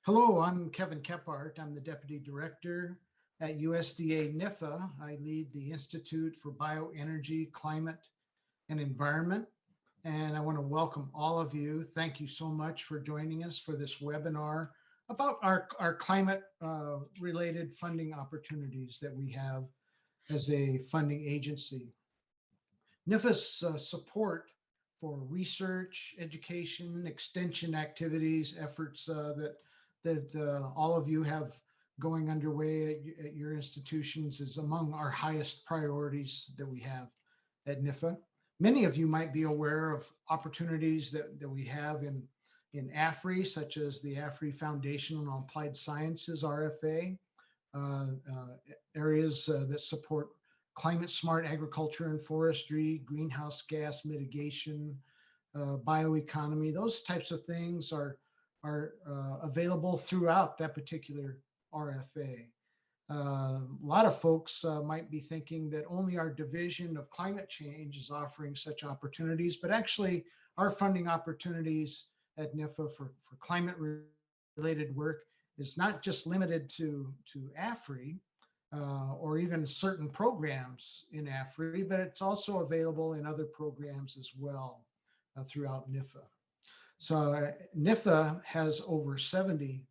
Hello, I'm Kevin Kephart. I'm the Deputy Director at USDA NIFA. I lead the Institute for Bioenergy, Climate, and Environment. And I want to welcome all of you. Thank you so much for joining us for this webinar about our climate related funding opportunities that we have as a funding agency. NIFA's support for research, education, extension activities, efforts that all of you have going underway at your institutions is among our highest priorities that we have at NIFA. Many of you might be aware of opportunities that we have in AFRI, such as the AFRI Foundation on Applied Sciences, RFA, areas that support climate smart agriculture and forestry, greenhouse gas mitigation, bioeconomy. Those types of things are available throughout that particular RFA. A lot of folks might be thinking that only our division of climate change is offering such opportunities, but actually our funding opportunities at NIFA for climate related work is not just limited to AFRI or even certain programs in AFRI, but it's also available in other programs as well throughout NIFA. So NIFA has over 70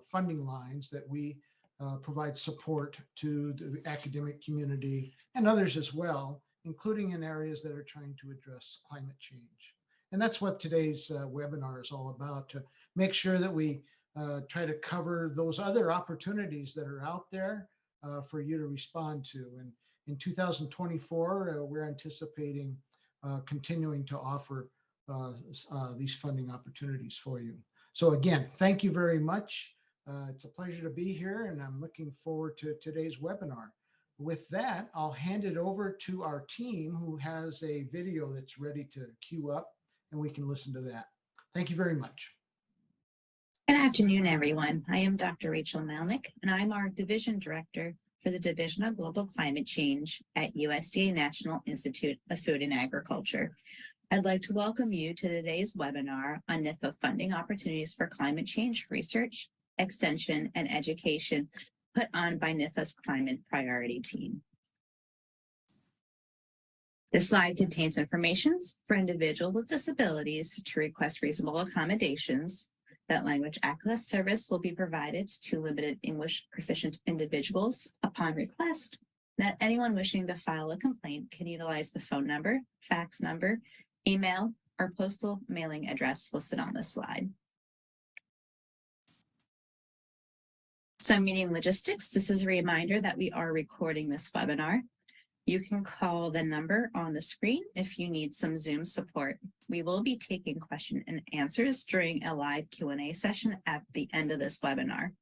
funding lines that we provide support to the academic community and others as well, including in areas that are trying to address climate change. And that's what today's webinar is all about, to make sure that we try to cover those other opportunities that are out there for you to respond to. And in 2024, we're anticipating continuing to offer these funding opportunities for you. So again, thank you very much. It's a pleasure to be here, and I'm looking forward to today's webinar. With that, I'll hand it over to our team who has a video that's ready to queue up, and we can listen to that. Thank you very much. Good afternoon, everyone. I am Dr. Rachel Melnick, and I'm our Division Director for the Division of Global Climate Change at USDA National Institute of Food and Agriculture. I'd like to welcome you to today's webinar on NIFA funding opportunities for climate change research, extension, and education put on by NIFA's Climate Priority Team. This slide contains information for individuals with disabilities to request reasonable accommodations. That language access service will be provided to limited English proficient individuals upon request. That anyone wishing to file a complaint can utilize the phone number, fax number, email, or postal mailing address listed on this slide. Some meeting logistics. This is a reminder that we are recording this webinar. You can call the number on the screen if you need some Zoom support. We will be taking question and answers during a live Q&A session at the end of this webinar.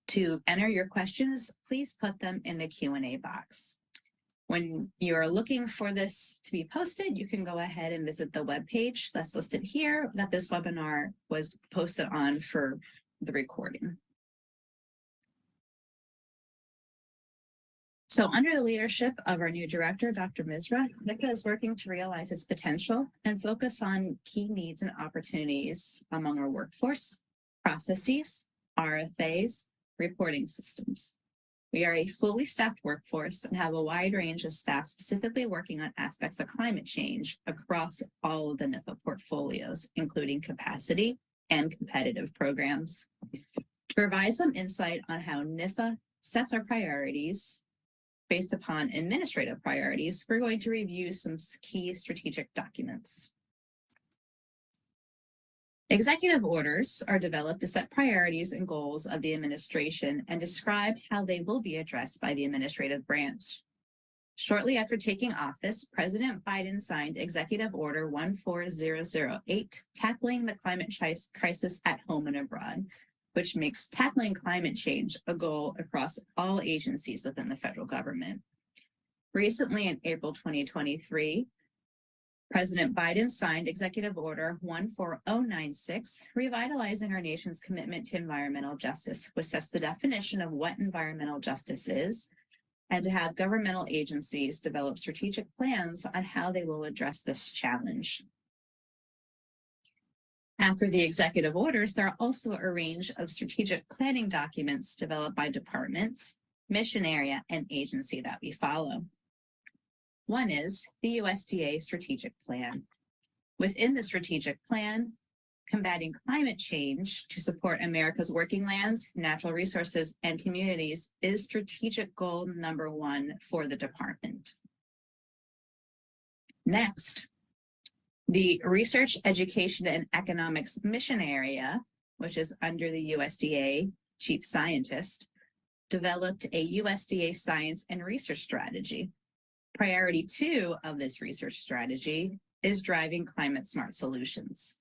To enter your questions, please put them in the Q&A box. When you're looking for this to be posted, you can go ahead and visit the webpage that's listed here that this webinar was posted on for the recording. So under the leadership of our new director, Dr. Misra, NIFA is working to realize its potential and focus on key needs and opportunities among our workforce, processes, RFAs, reporting systems. We are a fully staffed workforce and have a wide range of staff specifically working on aspects of climate change across all of the NIFA portfolios, including capacity and competitive programs. To provide some insight on how NIFA sets our priorities based upon administrative priorities, we're going to review some key strategic documents. Executive orders are developed to set priorities and goals of the administration and describe how they will be addressed by the administrative branch. Shortly after taking office, President Biden signed Executive Order 14008, Tackling the Climate Crisis at Home and Abroad, which makes tackling climate change a goal across all agencies within the federal government. Recently, in April 2023, President Biden signed Executive Order 14096, revitalizing our nation's commitment to environmental justice, which sets the definition of what environmental justice is, and to have governmental agencies develop strategic plans on how they will address this challenge. After the executive orders, there are also a range of strategic planning documents developed by departments, mission area, and agency that we follow. One is the USDA Strategic Plan. Within the strategic plan, combating climate change to support America's working lands, natural resources, and communities is strategic goal number 1 for the department. Next, the Research, Education, and Economics Mission Area, which is under the USDA Chief Scientist, developed a USDA Science and Research Strategy. Priority 2 of this research strategy is driving climate smart solutions.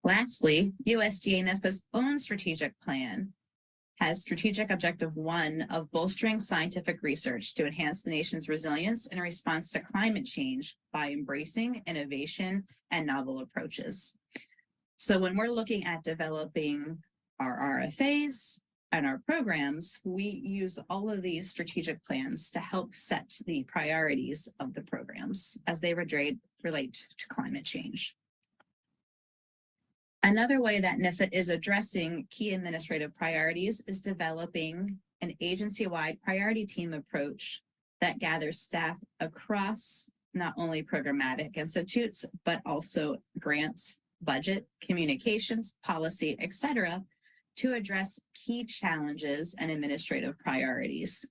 Lastly, USDA NIFA's own strategic plan has strategic objective 1 of bolstering scientific research to enhance the nation's resilience in response to climate change by embracing innovation and novel approaches. So when we're looking at developing our RFAs and our programs, we use all of these strategic plans to help set the priorities of the programs as they relate to climate change. Another way that NIFA is addressing key administrative priorities is developing an agency-wide priority team approach that gathers staff across not only programmatic institutes, but also grants, budget, communications, policy, etc., to address key challenges and administrative priorities.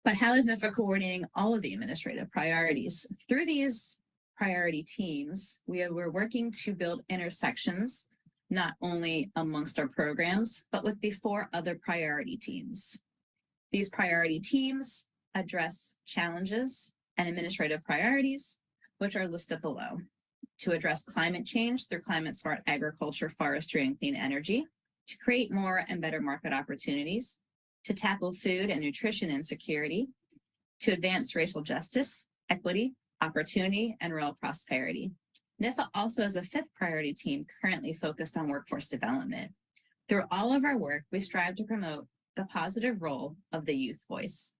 But how is NIFA coordinating all of the administrative priorities? Through these priority teams, we're working to build intersections, not only amongst our programs, but with the 4 other priority teams. These priority teams address challenges and administrative priorities, which are listed below. To address climate change through climate smart agriculture, forestry, and clean energy, to create more and better market opportunities, to tackle food and nutrition insecurity, to advance racial justice, equity, opportunity, and rural prosperity. NIFA also has a 5th priority team currently focused on workforce development. Through all of our work, we strive to promote the positive role of the youth voice.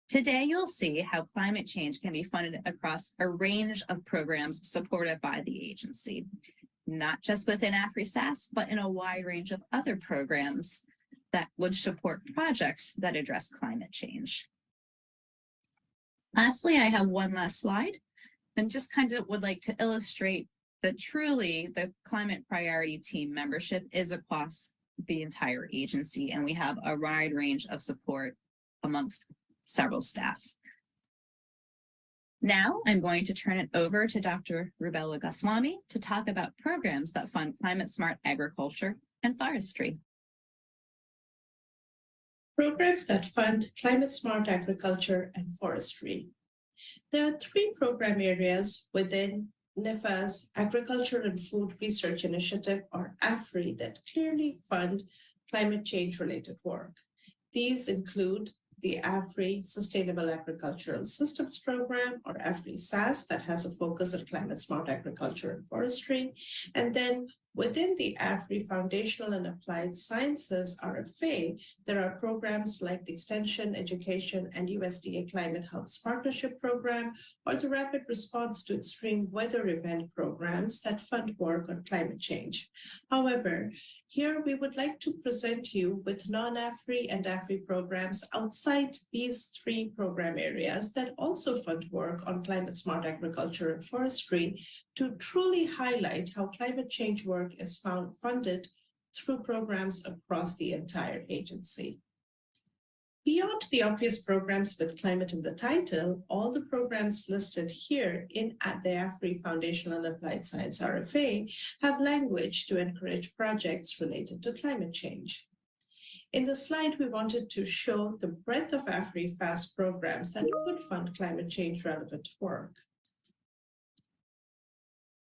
Today, you'll see how climate change can be funded across a range of programs supported by the agency, not just within AFRI-SAS, but in a wide range of other programs that would support projects that address climate change. Lastly, I have one last slide and just kind of would like to illustrate that truly the climate priority team membership is across the entire agency, and we have a wide range of support amongst several staff. Now I'm going to turn it over to Dr. Rubella Goswami to talk about programs that fund climate smart agriculture and forestry. Programs that fund climate smart agriculture and forestry. There are 3 program areas within NIFA's Agriculture and Food Research Initiative, or AFRI, that clearly fund climate change related work. These include the AFRI Sustainable Agricultural Systems Program, or AFRI-SAS, that has a focus on climate smart agriculture and forestry. And then within the AFRI Foundational and Applied Sciences, RFA, there are programs like the Extension, Education, and USDA Climate Hubs Partnership Program, or the Rapid Response to Extreme Weather Event programs that fund work on climate change. However, here we would like to present you with non-AFRI and AFRI programs outside these 3 program areas that also fund work on climate smart agriculture and forestry to truly highlight how climate change work is funded through programs across the entire agency. Beyond the obvious programs with climate in the title, all the programs listed here at the AFRI Foundational and Applied Science RFA have language to encourage projects related to climate change. In the slide, we wanted to show the breadth of AFRI-FAS programs that could fund climate change relevant work.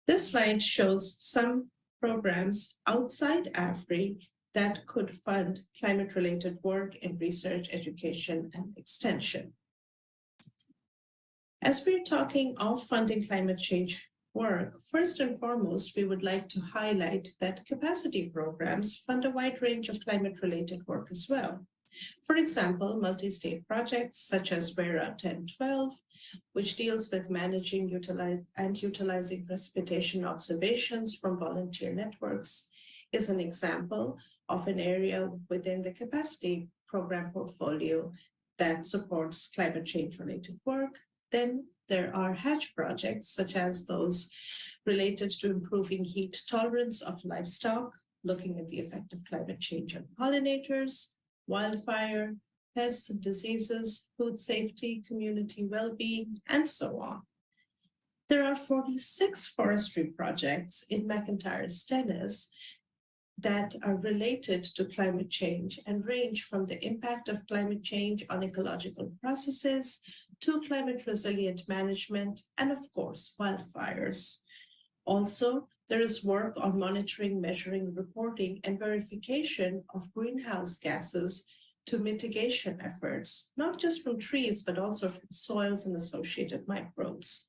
This slide shows some programs outside AFRI that could fund climate-related work in research, education, and extension. As we're talking of funding climate change work, first and foremost, we would like to highlight that capacity programs fund a wide range of climate-related work as well. For example, multi-state projects such as WERA 1012, which deals with managing utilizing precipitation observations from volunteer networks, is an example of an area within the capacity program portfolio that supports climate change related work. Then there are hatch projects, such as those related to improving heat tolerance of livestock, looking at the effect of climate change on pollinators, wildfire, pests, diseases, food safety, community well-being, and so on. There are 46 forestry projects in McIntyre's Tennis that are related to climate change and range from the impact of climate change on ecological processes to climate resilient management and, of course, wildfires. Also, there is work on monitoring, measuring, reporting, and verification of greenhouse gases to mitigation efforts, not just from trees, but also from soils and associated microbes.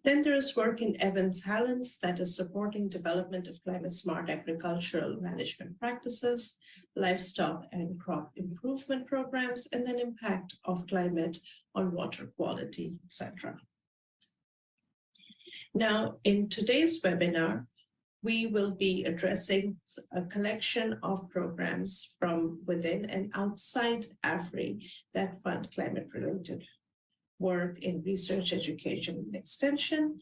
Then there is work in Evans-Hallens that is supporting development of climate-smart agricultural management practices, livestock and crop improvement programs, and then impact of climate on water quality, etc. Now, in today's webinar, we will be addressing a collection of programs from within and outside AFRI that fund climate-related work in research, education, and extension.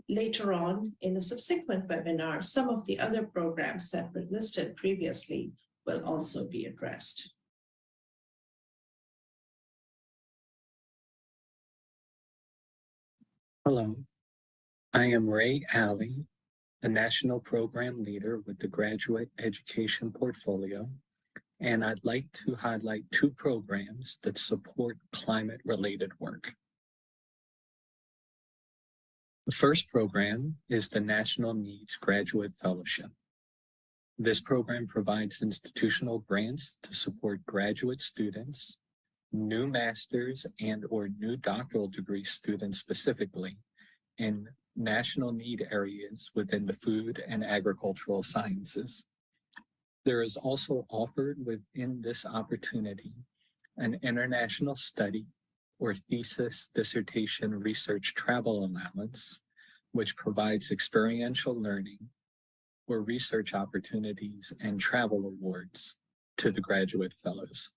Later on, in a subsequent webinar, some of the other programs that were listed previously will also be addressed. Hello, I am Ray Alley, a National Program Leader with the Graduate Education Portfolio, and I'd like to highlight two programs that support climate-related work. The first program is the National Needs Graduate Fellowship. This program provides institutional grants to support graduate students, new master's and/or new doctoral degree students specifically, in national need areas within the food and agricultural sciences. There is also offered within this opportunity an international study or thesis, dissertation, research travel allowance, which provides experiential learning or research opportunities and travel awards to the graduate fellows.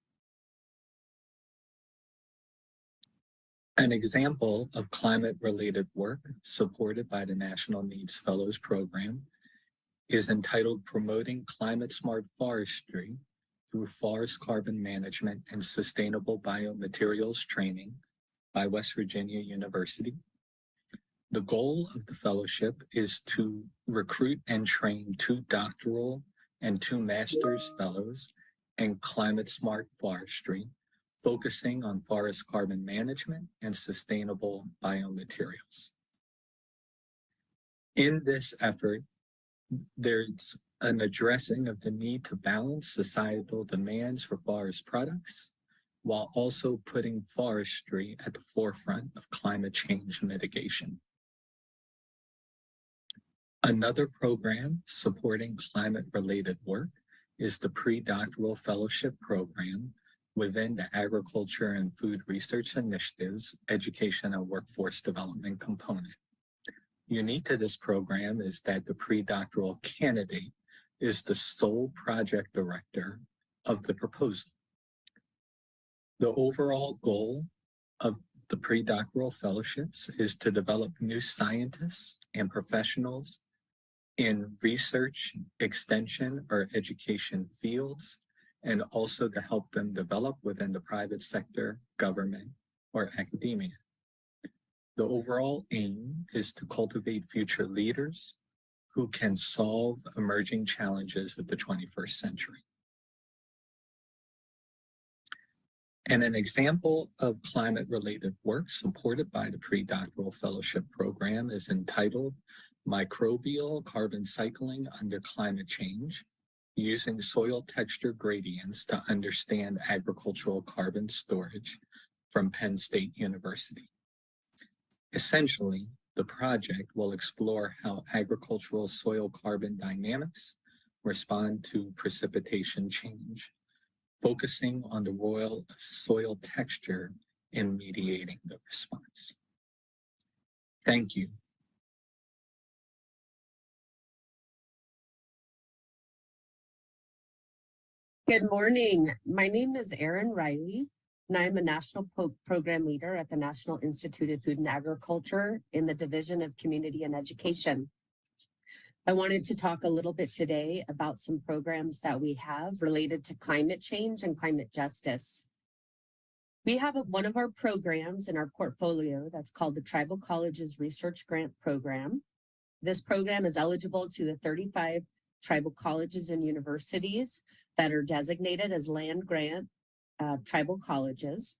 An example of climate-related work supported by the National Needs Fellows Program is entitled Promoting Climate-Smart Forestry through Forest Carbon Management and Sustainable Biomaterials Training by West Virginia University. The goal of the fellowship is to recruit and train 2 doctoral and 2 master's fellows in climate-smart forestry, focusing on forest carbon management and sustainable biomaterials. In this effort, there's an addressing of the need to balance societal demands for forest products while also putting forestry at the forefront of climate change mitigation. Another program supporting climate-related work is the Pre-Doctoral Fellowship Program within the Agriculture and Food Research Initiative's Education and Workforce Development component. Unique to this program is that the pre-doctoral candidate is the sole project director of the proposal. The overall goal of the pre-doctoral fellowships is to develop new scientists and professionals in research, extension, or education fields, and also to help them develop within the private sector, government, or academia. The overall aim is to cultivate future leaders who can solve emerging challenges of the 21st century. And an example of climate-related work supported by the Pre-Doctoral Fellowship Program is entitled Microbial Carbon Cycling Under Climate Change, Using Soil Texture Gradients to Understand Agricultural Carbon Storage from Penn State University. Essentially, the project will explore how agricultural soil carbon dynamics respond to precipitation change, focusing on the role of soil texture in mediating the response. Thank you. Good morning. My name is Erin Riley, and I'm a National Program Leader at the National Institute of Food and Agriculture in the Division of Community and Education. I wanted to talk a little bit today about some programs that we have related to climate change and climate justice. We have one of our programs in our portfolio that's called the Tribal Colleges Research Grant Program. This program is eligible to the 35 tribal colleges and universities that are designated as land-grant tribal colleges.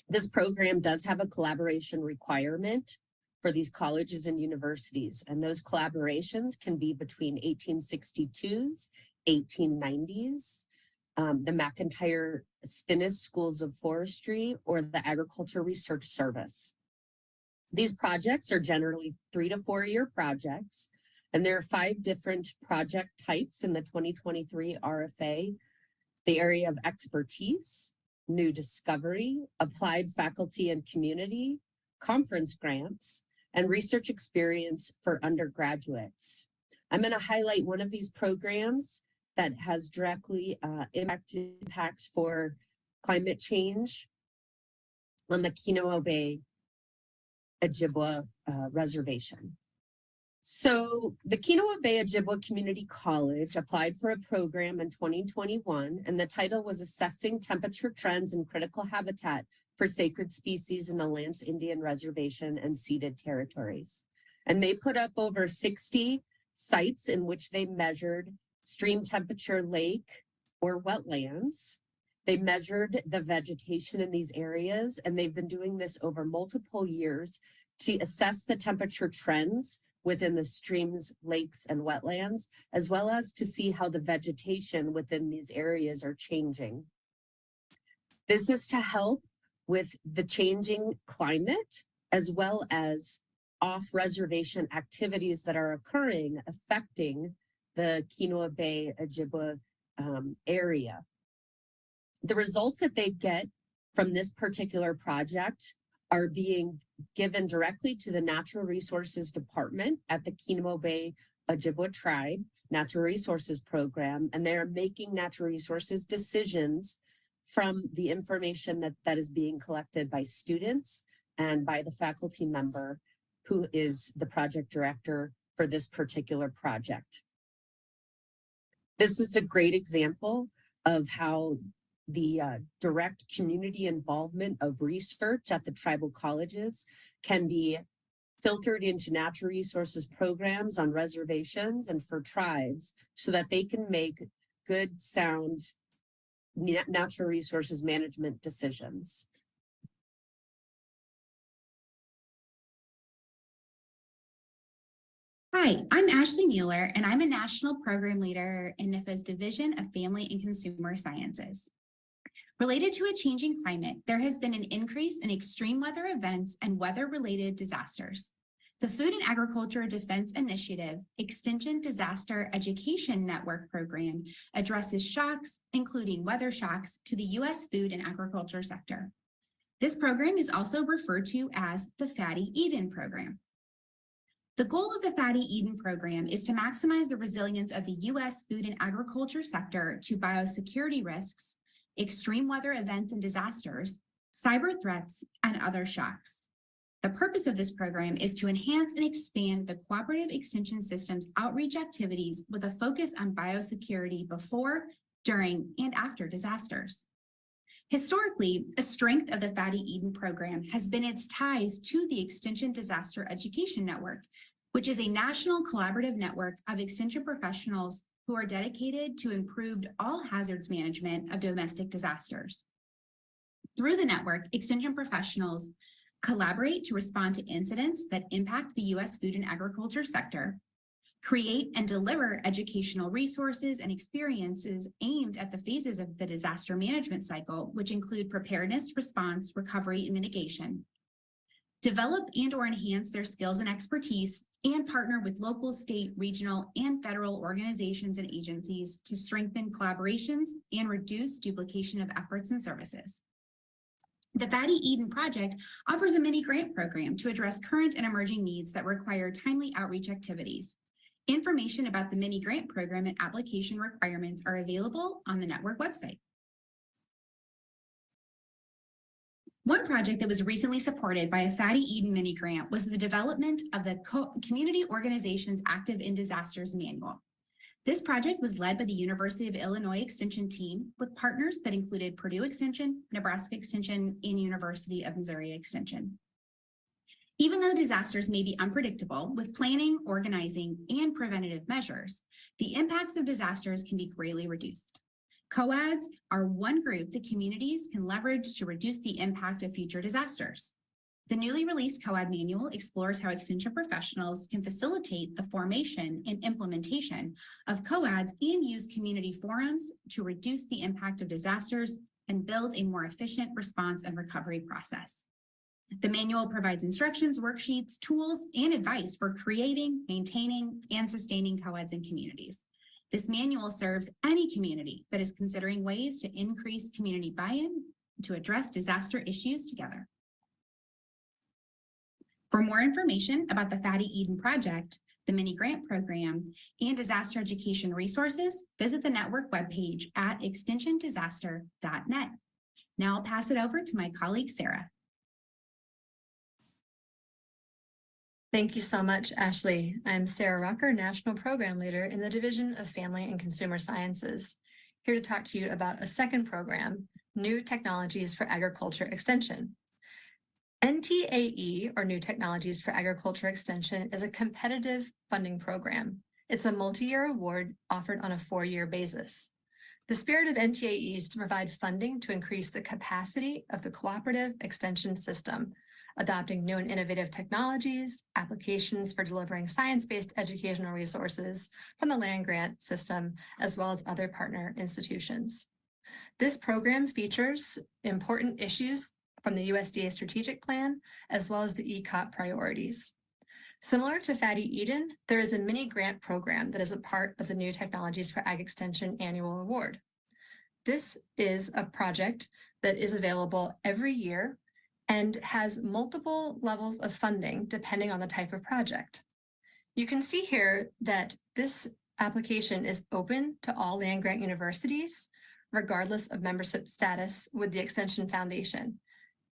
This program does have a collaboration requirement for these colleges and universities, and those collaborations can be between 1862s, 1890s, the McIntyre Stennis Schools of Forestry, or the Agriculture Research Service. These projects are generally 3 to 4 year projects, and there are 5 different project types in the 2023 RFA: the area of expertise, new discovery, applied faculty and community, conference grants, and research experience for undergraduates. I'm going to highlight one of these programs that has directly impacts for climate change on the Kinoa Bay Ojibwa Reservation. So the Kinoa Bay Ojibwa Community College applied for a program in 2021, and the title was Assessing Temperature Trends in Critical Habitat for Sacred Species in the Lance Indian Reservation and Ceded Territories. And they put up over 60 sites in which they measured stream temperature, lake, or wetlands. They measured the vegetation in these areas, and they've been doing this over multiple years to assess the temperature trends within the streams, lakes, and wetlands, as well as to see how the vegetation within these areas are changing. This is to help with the changing climate, as well as off-reservation activities that are occurring, affecting the Kinoa Bay Ojibwa area. The results that they get from this particular project are being given directly to the Natural Resources Department at the Kinoa Bay Ojibwa Tribe Natural Resources Program, and they're making natural resources decisions from the information that is being collected by students and by the faculty member who is the project director for this particular project. This is a great example of how the direct community involvement of research at the tribal colleges can be filtered into natural resources programs on reservations and for tribes so that they can make good, sound natural resources management decisions. Hi, I'm Ashley Mueller, and I'm a National Program Leader in NIFA's Division of Family and Consumer Sciences. Related to a changing climate, there has been an increase in extreme weather events and weather-related disasters. The Food and Agriculture Defense Initiative Extension Disaster Education Network program addresses shocks, including weather shocks, to the U.S. food and agriculture sector. This program is also referred to as the Fatty Eden program. The goal of the Fatty Eden program is to maximize the resilience of the U.S. food and agriculture sector to biosecurity risks, extreme weather events and disasters, cyber threats, and other shocks. The purpose of this program is to enhance and expand the Cooperative Extension System's outreach activities with a focus on biosecurity before, during, and after disasters. Historically, a strength of the Fatty Eden program has been its ties to the Extension Disaster Education Network, which is a national collaborative network of extension professionals who are dedicated to improved all hazards management of domestic disasters. Through the network, extension professionals collaborate to respond to incidents that impact the U.S. food and agriculture sector, create and deliver educational resources and experiences aimed at the phases of the disaster management cycle, which include preparedness, response, recovery, and mitigation, develop and/or enhance their skills and expertise and partner with local, state, regional, and federal organizations and agencies to strengthen collaborations and reduce duplication of efforts and services. The Fatty Eden Project offers a mini grant program to address current and emerging needs that require timely outreach activities. Information about the mini grant program and application requirements are available on the network website. One project that was recently supported by a Fatty Eden mini grant was the development of the Community Organizations Active in Disasters Manual. This project was led by the University of Illinois Extension team with partners that included Purdue Extension, Nebraska Extension, and University of Missouri Extension. Even though disasters may be unpredictable, with planning, organizing, and preventative measures, the impacts of disasters can be greatly reduced. COADs are one group that communities can leverage to reduce the impact of future disasters. The newly released COAD manual explores how Extension professionals can facilitate the formation and implementation of COADs and use community forums to reduce the impact of disasters and build a more efficient response and recovery process. The manual provides instructions, worksheets, tools, and advice for creating, maintaining, and sustaining COADs in communities. This manual serves any community that is considering ways to increase community buy-in to address disaster issues together. For more information about the Fatty Eden Project, the mini grant program, and disaster education resources, visit the network webpage at extensiondisaster.net. Now I'll pass it over to my colleague, Sarah. Thank you so much, Ashley. I'm Sarah Rucker, National Program Leader in the Division of Family and Consumer Sciences, here to talk to you about a second program, New Technologies for Agriculture Extension. NTAE, or New Technologies for Agriculture Extension, is a competitive funding program. It's a multi-year award offered on a 4-year basis. The spirit of NTAE is to provide funding to increase the capacity of the cooperative extension system, adopting new and innovative technologies, applications for delivering science-based educational resources from the land-grant system, as well as other partner institutions. This program features important issues from the USDA strategic plan, as well as the ECOP priorities. Similar to Fatty Eden, there is a mini grant program that is a part of the New Technologies for Ag Extension Annual Award. This is a project that is available every year and has multiple levels of funding depending on the type of project. You can see here that this application is open to all land-grant universities, regardless of membership status with the Extension Foundation.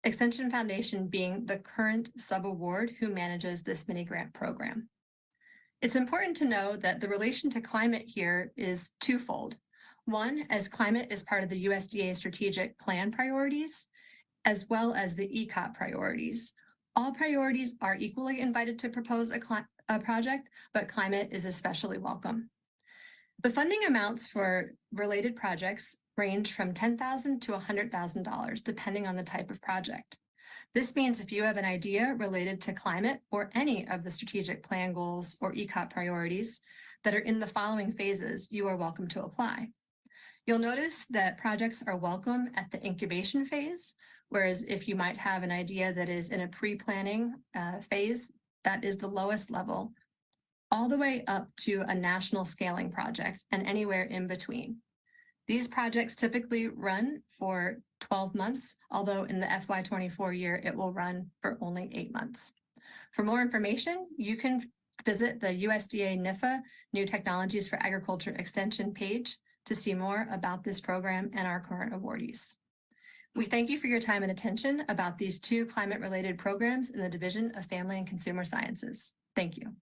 Extension Foundation being the current sub-award who manages this mini grant program. It's important to know that the relation to climate here is twofold. One, as climate is part of the USDA strategic plan priorities, as well as the ECOP priorities. All priorities are equally invited to propose a project, but climate is especially welcome. The funding amounts for related projects range from $10,000 to $100,000, depending on the type of project. This means if you have an idea related to climate or any of the strategic plan goals or ECOP priorities that are in the following phases, you are welcome to apply. You'll notice that projects are welcome at the incubation phase, whereas if you might have an idea that is in a pre-planning phase, that is the lowest level, all the way up to a national scaling project and anywhere in between. These projects typically run for 12 months, although in the FY24 year, it will run for only 8 months. For more information, you can visit the USDA NIFA New Technologies for Agriculture Extension page to see more about this program and our current awardees. We thank you for your time and attention about these 2 climate-related programs in the Division of Family and Consumer Sciences. Thank you.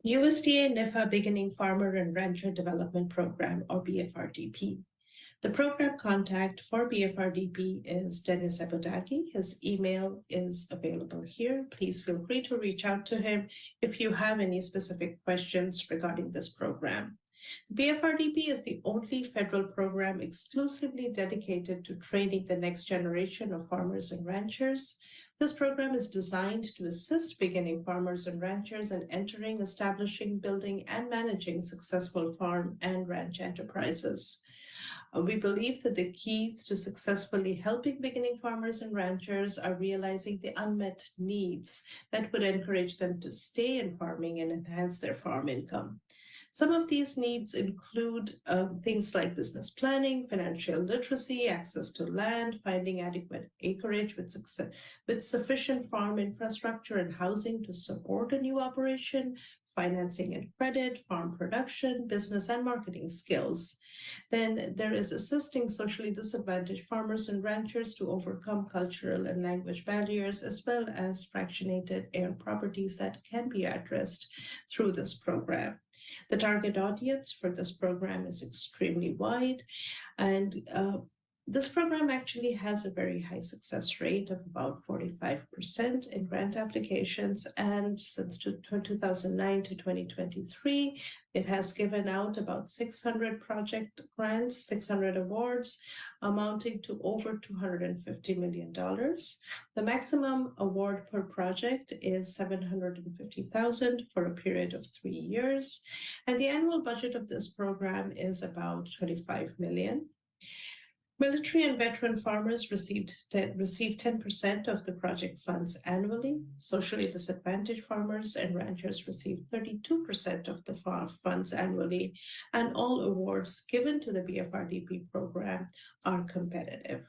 USDA NIFA Beginning Farmer and Rancher Development Program, or BFRDP. The program contact for BFRDP is Dennis Abodaki. His email is available here. Please feel free to reach out to him if you have any specific questions regarding this program. The BFRDP is the only federal program exclusively dedicated to training the next generation of farmers and ranchers. This program is designed to assist beginning farmers and ranchers in entering, establishing, building, and managing successful farm and ranch enterprises. We believe that the keys to successfully helping beginning farmers and ranchers are realizing the unmet needs that would encourage them to stay in farming and enhance their farm income. Some of these needs include things like business planning, financial literacy, access to land, finding adequate acreage with sufficient farm infrastructure and housing to support a new operation, financing and credit, farm production, business and marketing skills. Then there is assisting socially disadvantaged farmers and ranchers to overcome cultural and language barriers, as well as fractionated air properties that can be addressed through this program. The target audience for this program is extremely wide, and this program actually has a very high success rate of about 45% in grant applications. And since 2009 to 2023, it has given out about 600 project grants, 600 awards, amounting to over $250 million. The maximum award per project is $750,000 for a period of 3 years. And the annual budget of this program is about $25 million. Military and veteran farmers receive 10% of the project funds annually. Socially disadvantaged farmers and ranchers receive 32% of the funds annually, and all awards given to the BFRDP program are competitive.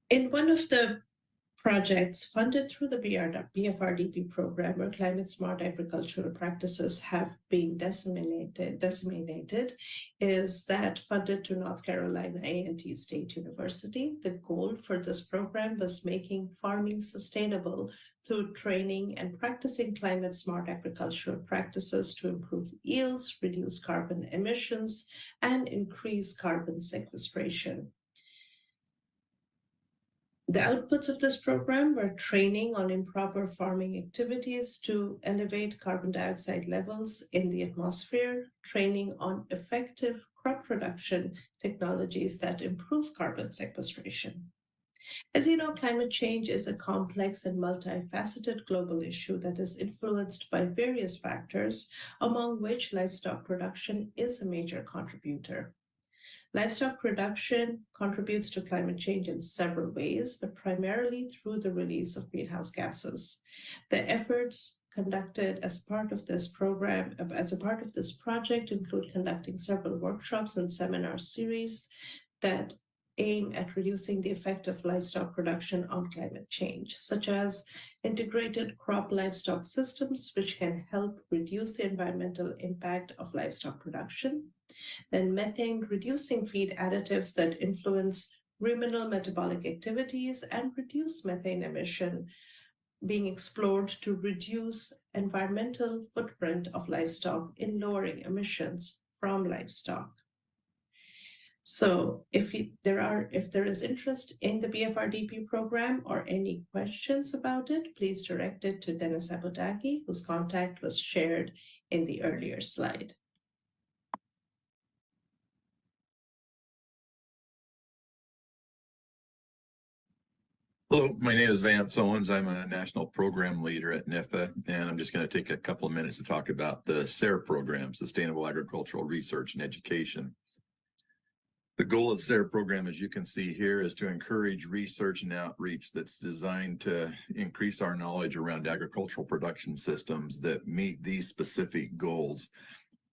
In one of the projects funded through the BFRDP program, where climate smart agricultural practices have been disseminated, is that funded to North Carolina A&T State University. The goal for this program was making farming sustainable through training and practicing climate smart agricultural practices to improve yields, reduce carbon emissions, and increase carbon sequestration. The outputs of this program were training on improper farming activities to elevate carbon dioxide levels in the atmosphere, training on effective crop production technologies that improve carbon sequestration. As you know, climate change is a complex and multifaceted global issue that is influenced by various factors, among which livestock production is a major contributor. Livestock production contributes to climate change in several ways, but primarily through the release of greenhouse gases. The efforts conducted as part of this program, as a part of this project, include conducting several workshops and seminar series that aim at reducing the effect of livestock production on climate change, such as integrated crop livestock systems, which can help reduce the environmental impact of livestock production. Then methane reducing feed additives that influence ruminal metabolic activities and reduce methane emission being explored to reduce environmental footprint of livestock in lowering emissions from livestock. So if there is interest in the BFRDP program or any questions about it, please direct it to Dennis Abodagi, whose contact was shared in the earlier slide. Hello, my name is Vance Owens. I'm a national program leader at NIFA, and I'm just going to take a couple of minutes to talk about the SARE program, Sustainable Agricultural Research and Education. The goal of the SARE program, as you can see here, is to encourage research and outreach that's designed to increase our knowledge around agricultural production systems that meet these specific goals: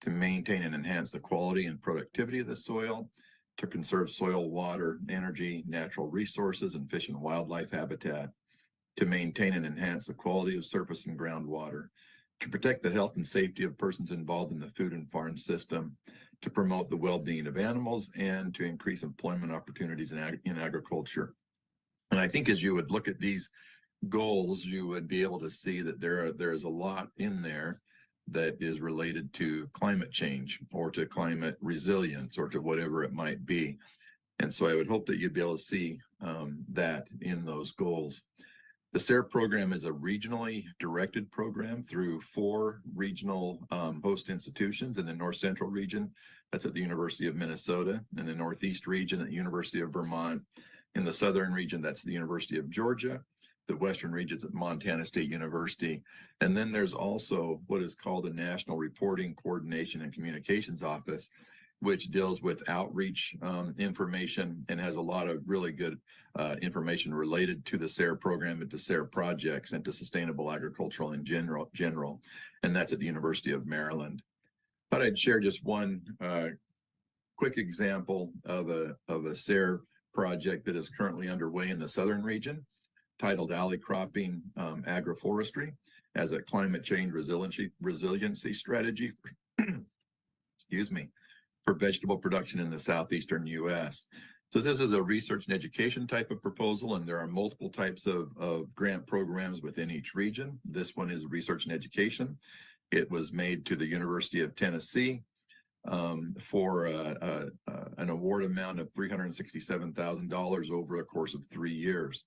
to maintain and enhance the quality and productivity of the soil, to conserve soil, water, energy, natural resources, and fish and wildlife habitat, to maintain and enhance the quality of surface and groundwater, to protect the health and safety of persons involved in the food and farm system, to promote the well-being of animals, and to increase employment opportunities in agriculture. And I think as you would look at these goals, you would be able to see that there is a lot in there that is related to climate change or to climate resilience or to whatever it might be. And so I would hope that you'd be able to see that in those goals. The SARE program is a regionally directed program through 4 regional host institutions in the North Central region. That's at the University of Minnesota. In the Northeast region at the University of Vermont. In the Southern region, that's the University of Georgia. The Western regions at Montana State University. And then there's also what is called the National Reporting, Coordination, and Communications Office. which deals with outreach information and has a lot of really good information related to the SARE program and to SARE projects and to sustainable agricultural in general. And that's at the University of Maryland. Thought I'd share just one quick example of a SARE project that is currently underway in the southern region, titled Alley Cropping Agroforestry as a climate change resiliency strategy excuse me, for vegetable production in the southeastern U.S. So this is a research and education type of proposal, and there are multiple types of grant programs within each region. This one is research and education. It was made to the University of Tennessee for an award amount of $367,000 over a course of 3 years.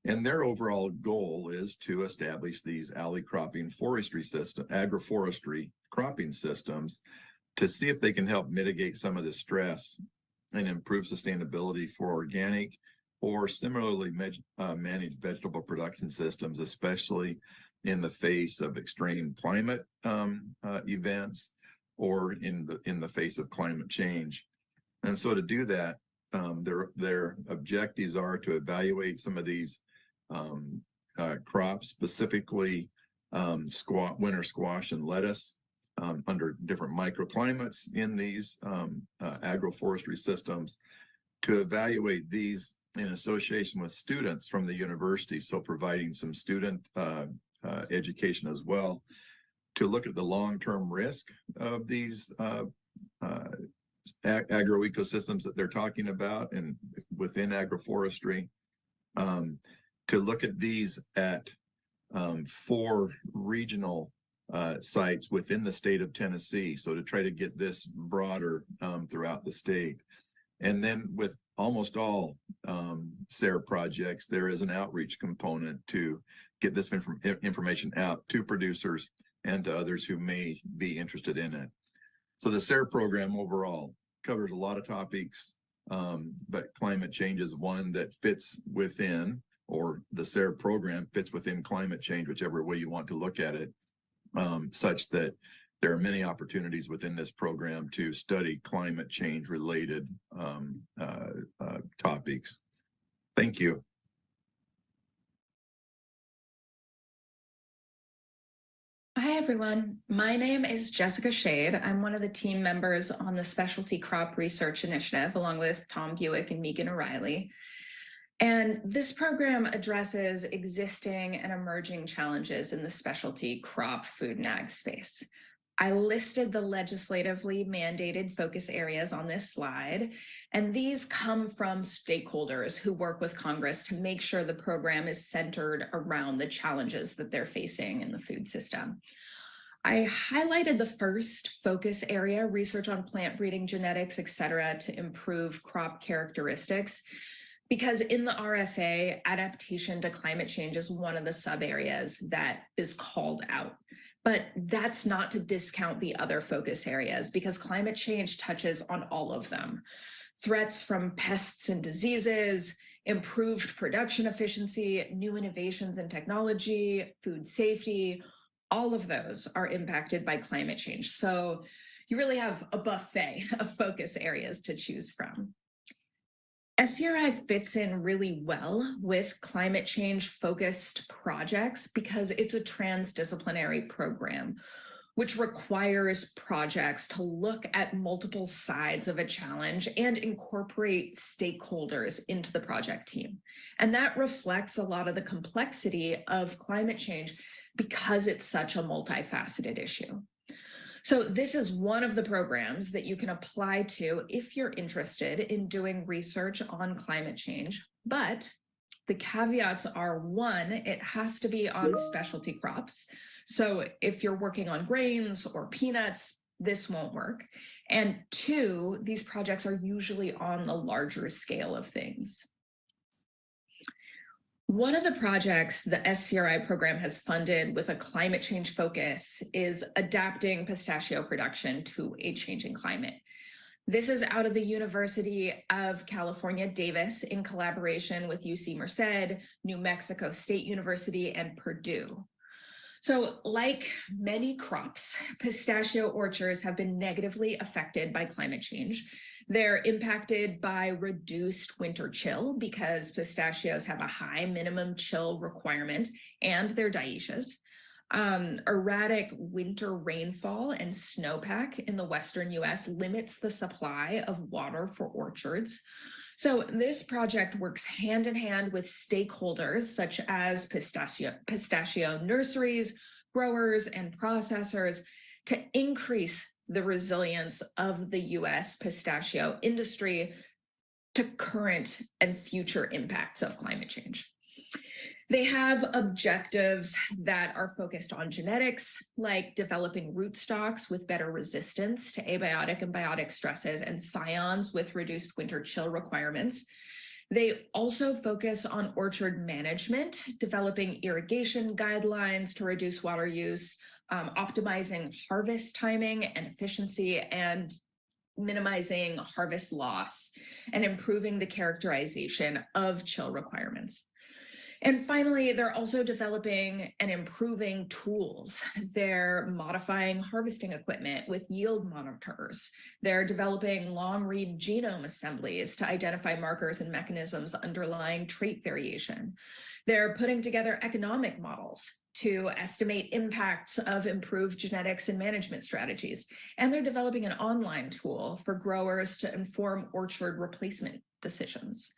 And their overall goal is to establish these alley cropping forestry system, agroforestry cropping systems to see if they can help mitigate some of the stress and improve sustainability for organic or similarly managed vegetable production systems, especially in the face of extreme climate events or in the face of climate change. And so to do that, their objectives are to evaluate some of these crops, specifically winter squash and lettuce, under different microclimates in these agroforestry systems, to evaluate these in association with students from the university, so providing some student education as well, to look at the long-term risk of these agroecosystems that they're talking about and within agroforestry, to look at these at 4 regional sites within the state of Tennessee. So to try to get this broader throughout the state. And then with almost all SARE projects, there is an outreach component to get this information out to producers and to others who may be interested in it. So the SARE program overall covers a lot of topics, but climate change is one that fits within, or the SARE program fits within climate change, whichever way you want to look at it. Such that there are many opportunities within this program to study climate change related topics. Thank you. Hi, everyone. My name is Jessica Shade. I'm one of the team members on the Specialty Crop Research Initiative, along with Tom Buick and Megan O'Reilly. And this program addresses existing and emerging challenges in the specialty crop, food, and ag space. I listed the legislatively mandated focus areas on this slide, and these come from stakeholders who work with Congress to make sure the program is centered around the challenges that they're facing in the food system. I highlighted the first focus area, research on plant breeding, genetics, et cetera, to improve crop characteristics, because in the RFA, adaptation to climate change is one of the sub areas that is called out. But that's not to discount the other focus areas, because climate change touches on all of them. Threats from pests and diseases, improved production efficiency, new innovations in technology, food safety, all of those are impacted by climate change. So you really have a buffet of focus areas to choose from. SCRI fits in really well with climate change focused projects because it's a transdisciplinary program, which requires projects to look at multiple sides of a challenge and incorporate stakeholders into the project team. And that reflects a lot of the complexity of climate change because it's such a multifaceted issue. So this is one of the programs that you can apply to if you're interested in doing research on climate change. But the caveats are, 1, it has to be on specialty crops. So if you're working on grains or peanuts, this won't work. And 2, these projects are usually on the larger scale of things. One of the projects the SCRI program has funded with a climate change focus is adapting pistachio production to a changing climate. This is out of the University of California, Davis, in collaboration with UC Merced, New Mexico State University, and Purdue. So, like many crops, pistachio orchards have been negatively affected by climate change. They're impacted by reduced winter chill because pistachios have a high minimum chill requirement and they're dioecious. Erratic winter rainfall and snowpack in the Western US limits the supply of water for orchards. So this project works hand in hand with stakeholders such as pistachio nurseries, growers, and processors to increase the resilience of the US pistachio industry to current and future impacts of climate change. They have objectives that are focused on genetics, like developing rootstocks with better resistance to abiotic and biotic stresses and scions with reduced winter chill requirements. They also focus on orchard management, developing irrigation guidelines to reduce water use, optimizing harvest timing and efficiency, and minimizing harvest loss, and improving the characterization of chill requirements. And finally, they're also developing and improving tools. They're modifying harvesting equipment with yield monitors. They're developing long-read genome assemblies to identify markers and mechanisms underlying trait variation. They're putting together economic models to estimate impacts of improved genetics and management strategies. And they're developing an online tool for growers to inform orchard replacement decisions.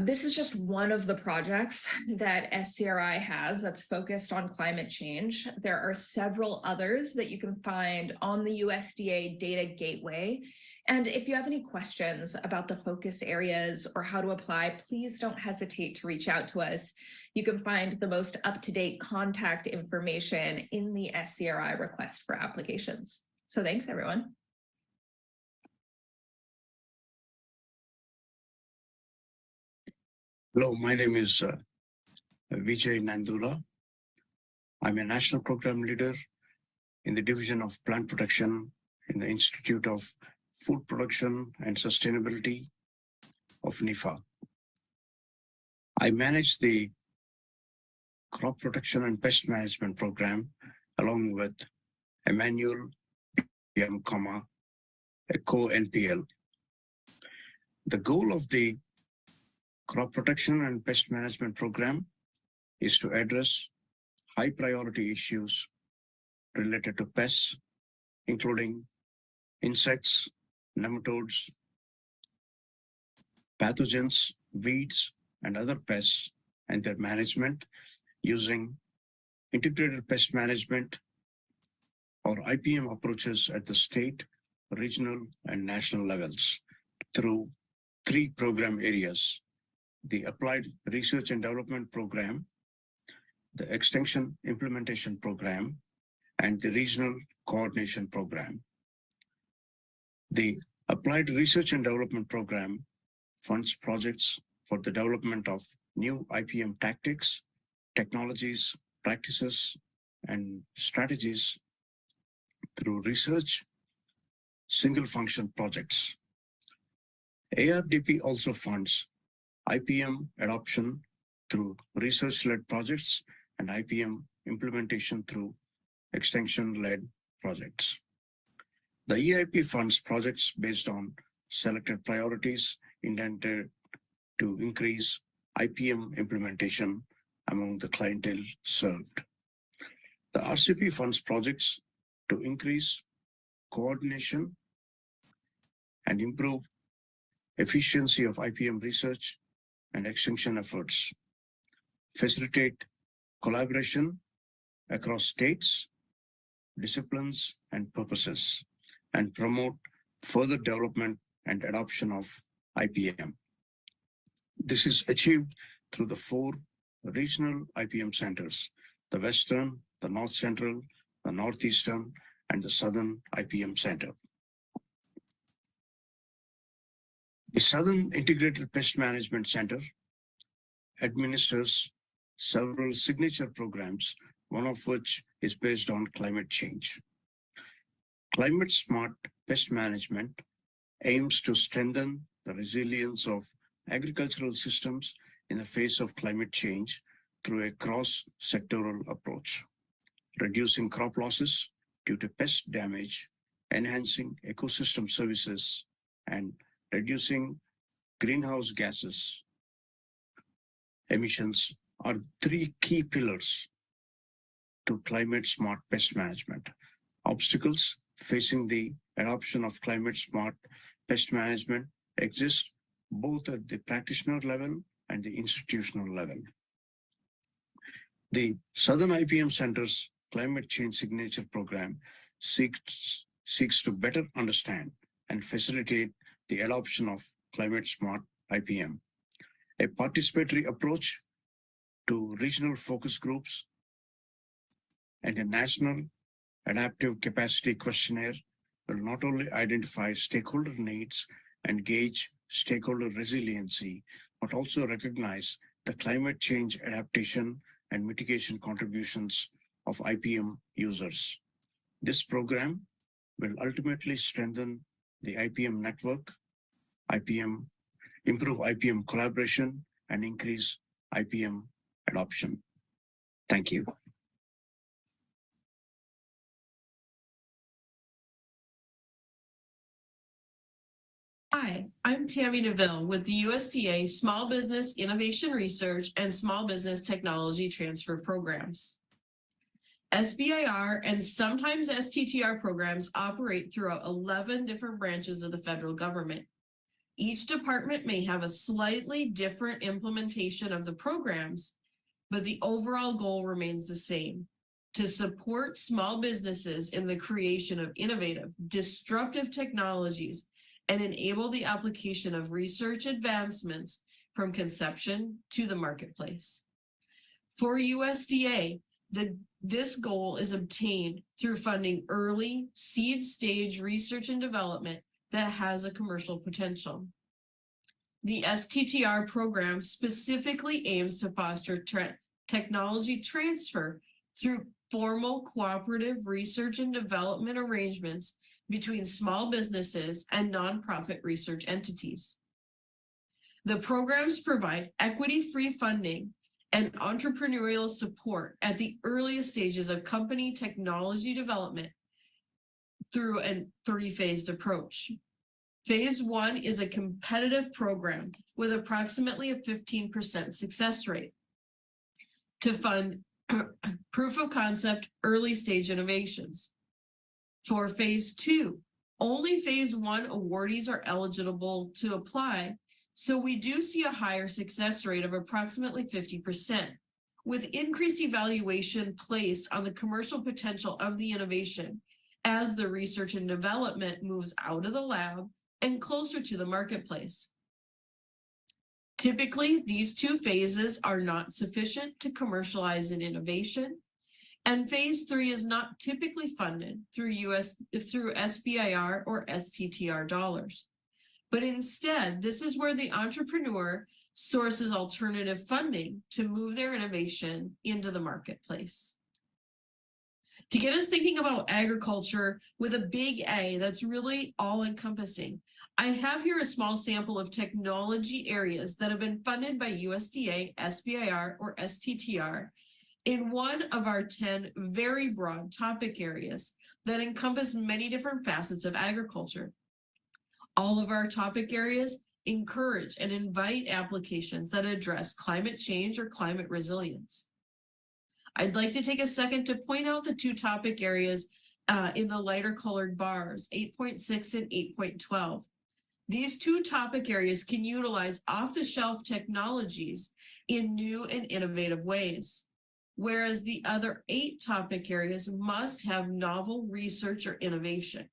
This is just one of the projects that SCRI has that's focused on climate change. There are several others that you can find on the USDA Data Gateway. And if you have any questions about the focus areas or how to apply, please don't hesitate to reach out to us. You can find the most up-to-date contact information in the SCRI request for applications. So thanks, everyone. Hello, my name is Vijay Nandula. I'm a national program leader in the Division of Plant Protection in the Institute of Food Production and Sustainability of NIFA. I manage the Crop Protection and Pest Management Program along with Emmanuel PM, a co-NPL. The goal of the Crop Protection and Pest Management Program is to address high priority issues related to pests, including insects, nematodes, pathogens, weeds, and other pests, and their management using integrated pest management or IPM approaches at the state, regional, and national levels through 3 program areas: the Applied Research and Development Program, the Extension Implementation Program, and the Regional Coordination Program. The Applied Research and Development Program funds projects for the development of new IPM tactics, technologies, practices, and strategies through research, single function projects. ARDP also funds IPM adoption through research-led projects and IPM implementation through extension-led projects. The EIP funds projects based on selected priorities intended to increase IPM implementation among the clientele served. The RCP funds projects to increase coordination and improve efficiency of IPM research and extension efforts, facilitate collaboration across states, disciplines, and purposes, and promote further development and adoption of IPM. This is achieved through the 4 regional IPM centers: the Western, the North Central, the Northeastern, and the Southern IPM Center. The Southern Integrated Pest Management Center administers several signature programs, one of which is based on climate change. Climate Smart Pest Management aims to strengthen the resilience of agricultural systems in the face of climate change through a cross-sectoral approach. reducing crop losses due to pest damage, enhancing ecosystem services, and reducing greenhouse gases emissions are three key pillars to climate smart pest management. Obstacles facing the adoption of climate smart pest management exist both at the practitioner level and the institutional level. The Southern IPM Center's Climate Change Signature Program seeks to better understand and facilitate the adoption of climate smart IPM. A participatory approach to regional focus groups and a national adaptive capacity questionnaire will not only identify stakeholder needs and gauge stakeholder resiliency, but also recognize the climate change adaptation and mitigation contributions of IPM users. This program will ultimately strengthen the IPM network, improve IPM collaboration, and increase IPM adoption. Thank you. Hi, I'm Tammy DeVille with the USDA Small Business Innovation Research and Small Business Technology Transfer Programs. SBIR and sometimes STTR programs operate throughout 11 different branches of the federal government. Each department may have a slightly different implementation of the programs, but the overall goal remains the same: to support small businesses in the creation of innovative, disruptive technologies and enable the application of research advancements from conception to the marketplace. For USDA, this goal is obtained through funding early seed stage research and development that has a commercial potential. The STTR program specifically aims to foster technology transfer through formal cooperative research and development arrangements between small businesses and nonprofit research entities. The programs provide equity-free funding and entrepreneurial support at the earliest stages of company technology development through a 3-phased approach. Phase 1 is a competitive program with approximately a 15% success rate to fund proof of concept early stage innovations. For phase 2, only phase 1 awardees are eligible to apply, so we do see a higher success rate of approximately 50%, with increased evaluation placed on the commercial potential of the innovation as the research and development moves out of the lab and closer to the marketplace. Typically, these 2 phases are not sufficient to commercialize an innovation, and phase 3 is not typically funded through SBIR or STTR dollars. But instead, this is where the entrepreneur sources alternative funding to move their innovation into the marketplace. To get us thinking about agriculture with a big A that's really all-encompassing, I have here a small sample of technology areas that have been funded by USDA, SBIR, or STTR in one of our 10 very broad topic areas that encompass many different facets of agriculture. All of our topic areas encourage and invite applications that address climate change or climate resilience. I'd like to take a second to point out the 2 topic areas in the lighter colored bars, 8.6 and 8.12. These 2 topic areas can utilize off-the-shelf technologies in new and innovative ways, whereas the other 8 topic areas must have novel research or innovation.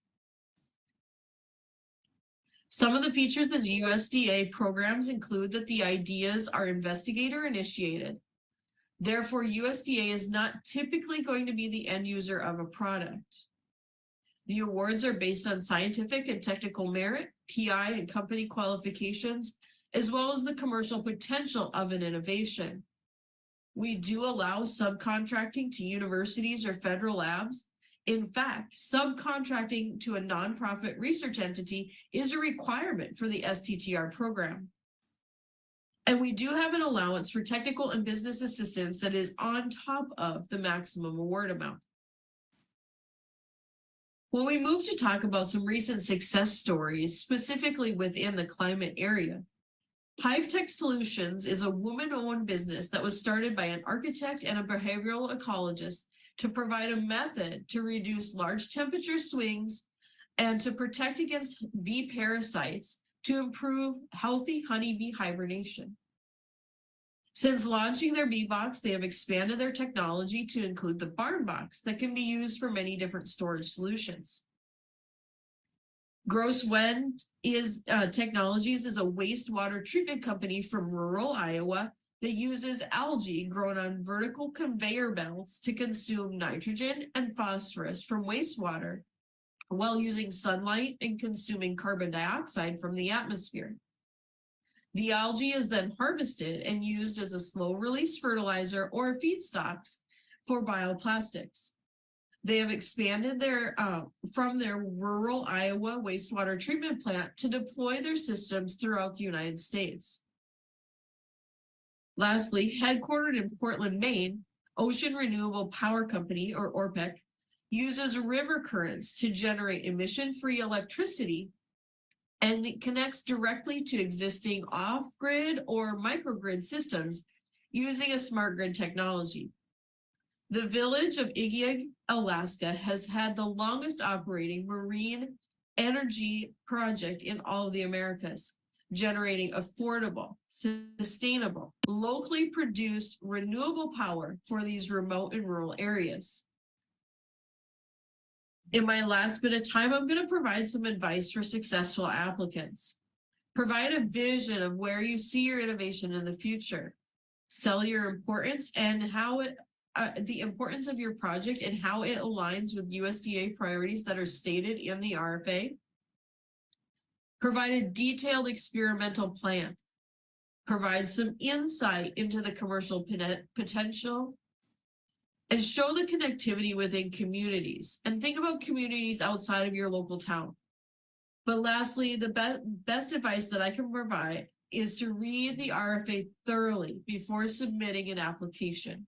Some of the features of the USDA programs include that the ideas are investigator initiated. Therefore, USDA is not typically going to be the end user of a product. The awards are based on scientific and technical merit, PI and company qualifications, as well as the commercial potential of an innovation. We do allow subcontracting to universities or federal labs. In fact, subcontracting to a nonprofit research entity is a requirement for the STTR program. And we do have an allowance for technical and business assistance that is on top of the maximum award amount. When we move to talk about some recent success stories, specifically within the climate area, HiveTech Solutions is a woman-owned business that was started by an architect and a behavioral ecologist to provide a method to reduce large temperature swings and to protect against bee parasites to improve healthy honeybee hibernation. Since launching their bee box, they have expanded their technology to include the barn box that can be used for many different storage solutions. Gross Wind Technologies is a wastewater treatment company from rural Iowa that uses algae grown on vertical conveyor belts to consume nitrogen and phosphorus from wastewater while using sunlight and consuming carbon dioxide from the atmosphere. The algae is then harvested and used as a slow-release fertilizer or feedstocks for bioplastics. They have expanded from their rural Iowa wastewater treatment plant to deploy their systems throughout the United States. Lastly, headquartered in Portland, Maine, Ocean Renewable Power Company, or ORPEC, uses river currents to generate emission-free electricity, and it connects directly to existing off-grid or microgrid systems using a smart grid technology. The village of Igiug, Alaska has had the longest operating marine energy project in all of the Americas, generating affordable, sustainable, locally produced renewable power for these remote and rural areas. In my last bit of time, I'm going to provide some advice for successful applicants. Provide a vision of where you see your innovation in the future. Sell your importance and how the importance of your project and how it aligns with USDA priorities that are stated in the RFA. Provide a detailed experimental plan. Provide some insight into the commercial potential. And show the connectivity within communities. And think about communities outside of your local town. But lastly, the best advice that I can provide is to read the RFA thoroughly before submitting an application.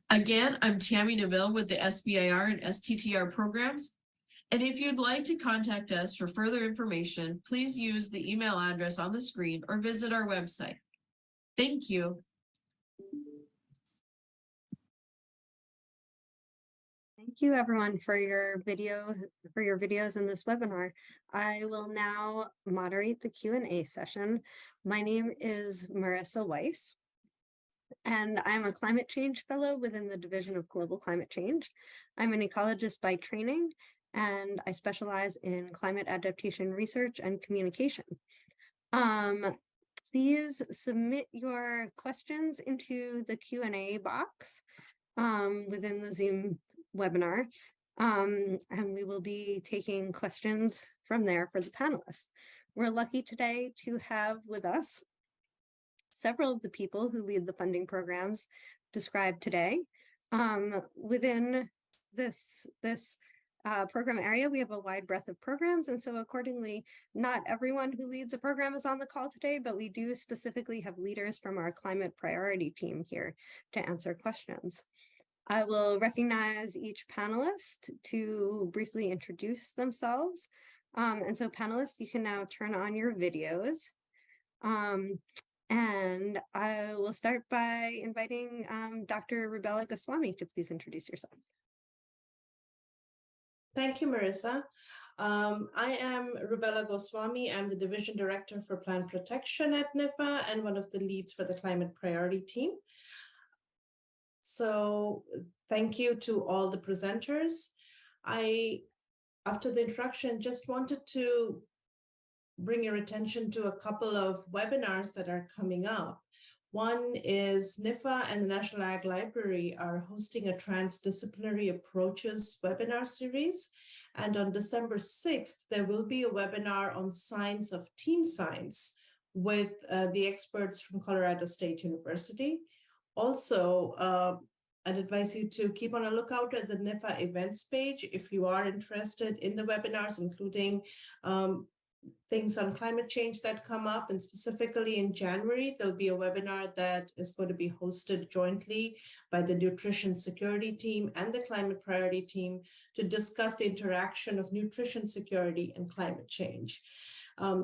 Again, I'm Tammy Neville with the SBIR and STTR programs. And if you'd like to contact us for further information, please use the email address on the screen or visit our website. Thank you. Thank you everyone for your videos in this webinar. I will now moderate the Q&A session. My name is Marissa Weiss, and I'm a climate change fellow within the Division of Global Climate Change. I'm an ecologist by training, and I specialize in climate adaptation research and communication. Please submit your questions into the Q&A box within the Zoom webinar, and we will be taking questions from there for the panelists. We're lucky today to have with us several of the people who lead the funding programs described today. Within this program area, we have a wide breadth of programs, and so accordingly, not everyone who leads a program is on the call today, but we do specifically have leaders from our climate priority team here to answer questions. I will recognize each panelist to briefly introduce themselves. And so panelists, you can now turn on your videos. And I will start by inviting Dr. Rubella Goswami to please introduce yourself. Thank you, Marissa. I am Rubella Goswami. I'm the Division Director for Plant Protection at NIFA and one of the leads for the Climate Priority Team. So thank you to all the presenters. After the introduction, just wanted to bring your attention to a couple of webinars that are coming up. One is NIFA and the National Ag Library are hosting a transdisciplinary approaches webinar series. And on December 6th, there will be a webinar on science of team science with the experts from Colorado State University. Also, I'd advise you to keep on a lookout at the NIFA events page if you are interested in the webinars, including things on climate change that come up. And specifically in January, there'll be a webinar that is going to be hosted jointly by the Nutrition Security Team and the Climate Priority Team to discuss the interaction of nutrition security and climate change.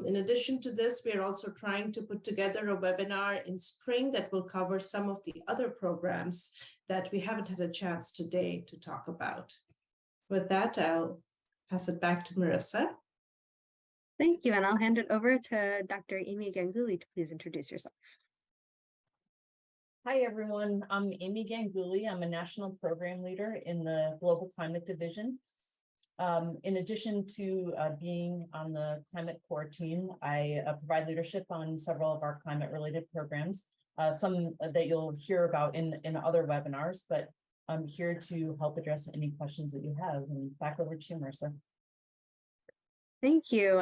In addition to this, we are also trying to put together a webinar in spring that will cover some of the other programs that we haven't had a chance today to talk about. With that, I'll pass it back to Marissa. Thank you, and I'll hand it over to Dr. Amy Ganguly to please introduce yourself. Hi, everyone. I'm Amy Ganguly. I'm a national program leader in the Global Climate Division. In addition to being on the Climate Core team, I provide leadership on several of our climate-related programs, some that you'll hear about in other webinars, but I'm here to help address any questions that you have. And back over to you, Marissa. Thank you.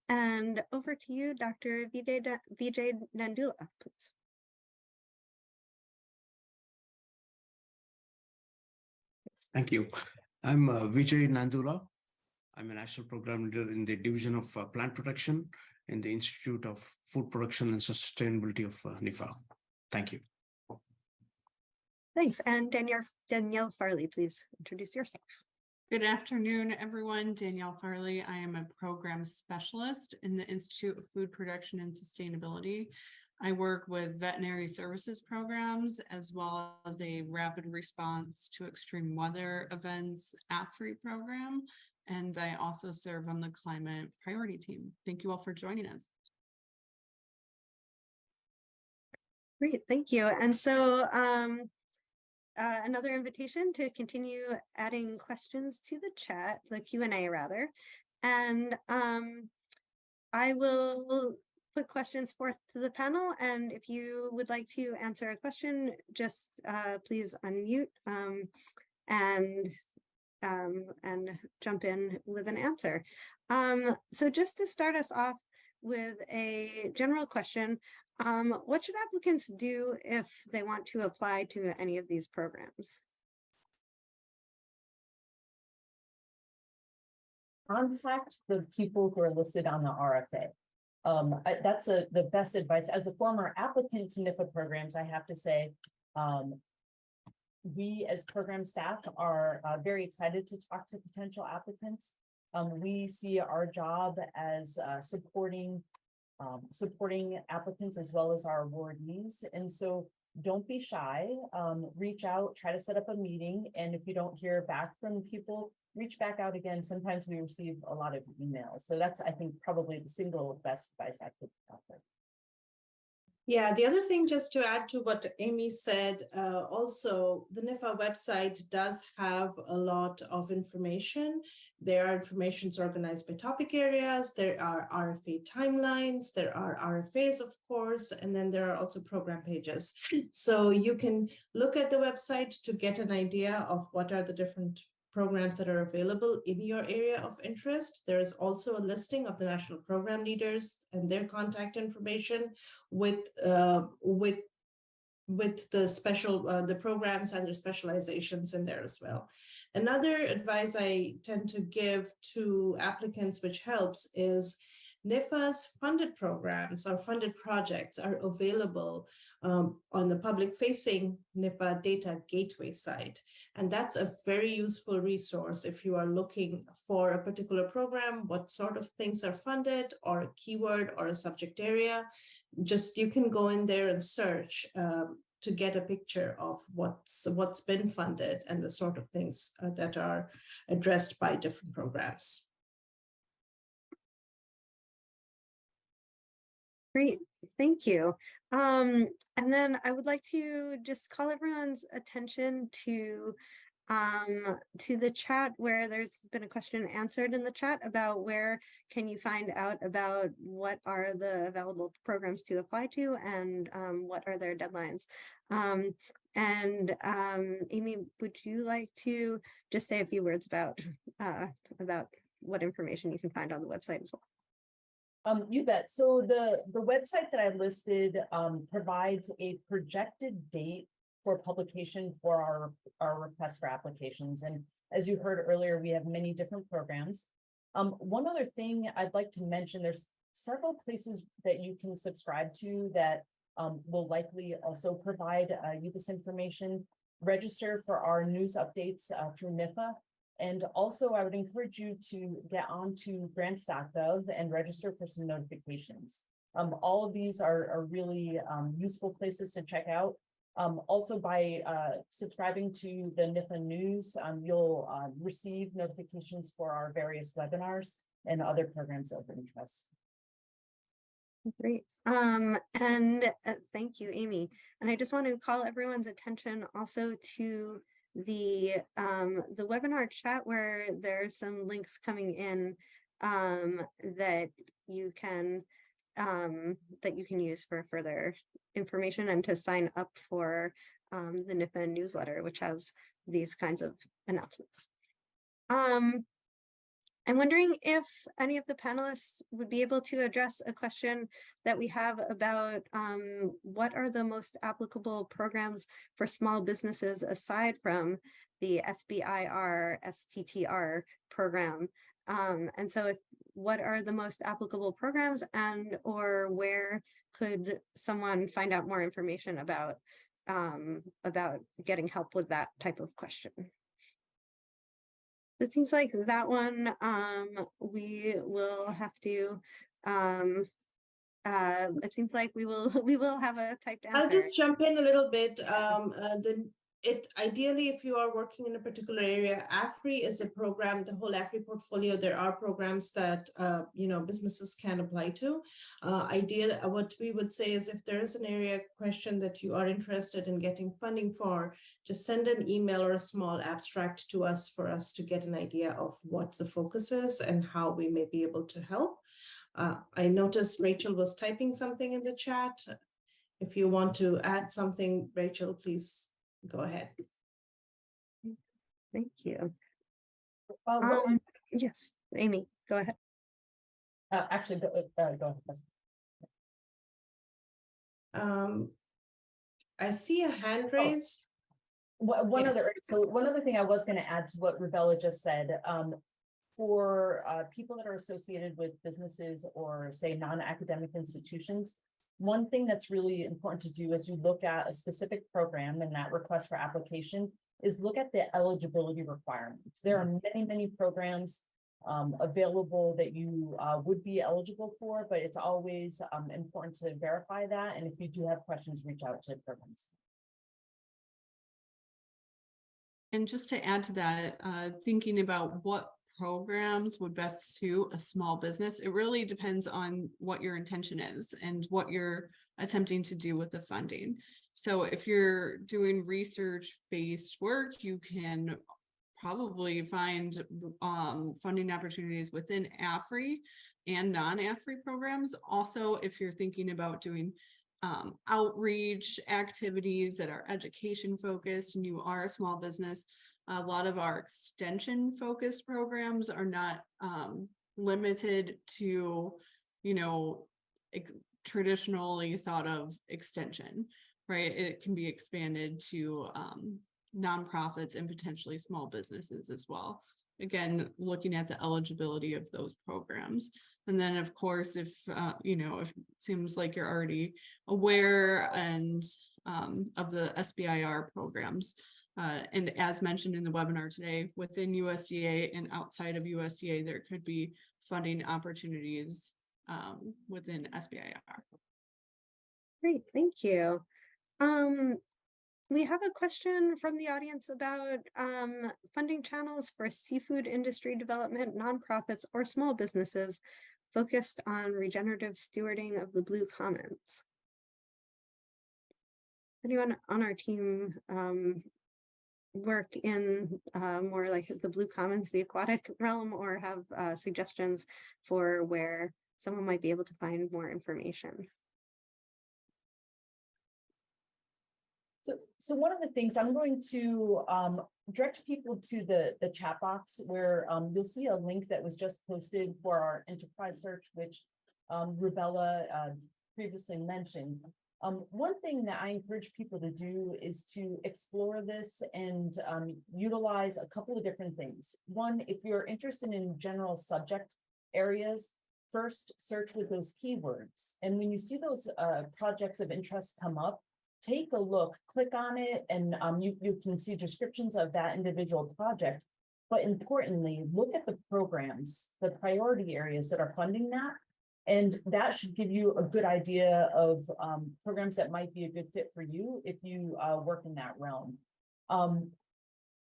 And over to you, Dr. Vijay Nandula, please. Thank you. I'm Vijay Nandula. I'm a national program leader in the Division of Plant Protection in the Institute of Food Production and Sustainability of NIFA. Thank you. Thanks. And Danielle Farley, please introduce yourself. Good afternoon, everyone. Danielle Farley. I am a program specialist in the Institute of Food Production and Sustainability. I work with veterinary services programs as well as a rapid response to extreme weather events AFRI program. And I also serve on the climate priority team. Thank you all for joining us. Great, thank you. And so another invitation to continue adding questions to the chat, the Q&A rather. And I will put questions forth to the panel. And if you would like to answer a question, just please unmute and jump in with an answer. So just to start us off with a general question, what should applicants do if they want to apply to any of these programs? Contact the people who are listed on the RFA. That's the best advice. As a former applicant to NIFA programs, I have to say, we as program staff are very excited to talk to potential applicants. We see our job as supporting applicants as well as our awardees. And so don't be shy, reach out, try to set up a meeting. And if you don't hear back from people, reach back out again. Sometimes we receive a lot of emails. So that's, I think, probably the single best advice I could offer. Yeah, the other thing, just to add to what Amy said, also the NIFA website does have a lot of information. There are informations organized by topic areas, there are RFA timelines, there are RFAs, of course, and then there are also program pages. So you can look at the website to get an idea of what are the different programs that are available in your area of interest. There is also a listing of the national program leaders and their contact information with the special the programs and their specializations in there as well. Another advice I tend to give to applicants, which helps, is NIFA's funded programs or funded projects are available on the public-facing NIFA Data Gateway site. And that's a very useful resource if you are looking for a particular program, what sort of things are funded, or a keyword or a subject area. Just you can go in there and search to get a picture of what's been funded and the sort of things that are addressed by different programs. Great, thank you. And then I would like to just call everyone's attention to the chat, where there's been a question answered in the chat about where can you find out about what are the available programs to apply to and what are their deadlines. Amy, would you like to just say a few words about what information you can find on the website as well? You bet. So the website that I listed provides a projected date for publication for our request for applications. And as you heard earlier, we have many different programs. One other thing I'd like to mention, there's several places that you can subscribe to that will likely also provide you this information. Register for our news updates through NIFA. And also I would encourage you to get onto grants.gov and register for some notifications. All of these are really useful places to check out. Also by subscribing to the NIFA news, you'll receive notifications for our various webinars and other programs of interest. Great. Thank you, Amy. And I just want to call everyone's attention also to the webinar chat, where there's some links coming in that you can use for further information and to sign up for the NIFA newsletter, which has these kinds of announcements. I'm wondering if any of the panelists would be able to address a question that we have about what are the most applicable programs for small businesses aside from the SBIR STTR program. And so what are the most applicable programs, and or where could someone find out more information about getting help with that type of question? It seems like that one we will have to it seems like we will have a typed answer. I'll just jump in a little bit. Ideally, if you are working in a particular area, AFRI is a program, the whole AFRI portfolio. There are programs that businesses can apply to. What we would say is, if there is an area question that you are interested in getting funding for, just send an email or a small abstract to us for us to get an idea of what the focus is and how we may be able to help. I noticed Rachel was typing something in the chat. If you want to add something, Rachel, please go ahead. Thank you. Yes, Amy, go ahead. Actually, go ahead. I see a hand raised. One other thing I was going to add to what Rubella just said. For people that are associated with businesses or, say, non-academic institutions, one thing that's really important to do as you look at a specific program and that request for application is look at the eligibility requirements. There are many, many programs available that you would be eligible for, but it's always important to verify that. And if you do have questions, reach out to programs. And just to add to that, thinking about what programs would best suit a small business, it really depends on what your intention is and what you're attempting to do with the funding. So if you're doing research-based work, you can probably find funding opportunities within AFRI and non-AFRI programs. Also, if you're thinking about doing outreach activities that are education focused and you are a small business, a lot of our extension focused programs are not limited to, traditionally thought of extension, right? It can be expanded to nonprofits and potentially small businesses as well. Again, looking at the eligibility of those programs. And then, of course, if if it seems like you're already aware and of the SBIR programs, and as mentioned in the webinar today, within USDA and outside of USDA, there could be funding opportunities within SBIR. Great, thank you. We have a question from the audience about funding channels for seafood industry development, nonprofits, or small businesses focused on regenerative stewarding of the Blue Commons. Anyone on our team work in more like the Blue Commons, the aquatic realm, or have suggestions for where someone might be able to find more information? So one of the things I'm going to direct people to the chat box where you'll see a link that was just posted for our enterprise search, which Rubella previously mentioned. One thing that I encourage people to do is to explore this and utilize a couple of different things. One, if you're interested in general subject areas, first search with those keywords. And when you see those projects of interest come up, take a look, click on it, and you can see descriptions of that individual project. But importantly, look at the programs, the priority areas that are funding that. And that should give you a good idea of programs that might be a good fit for you if you work in that realm.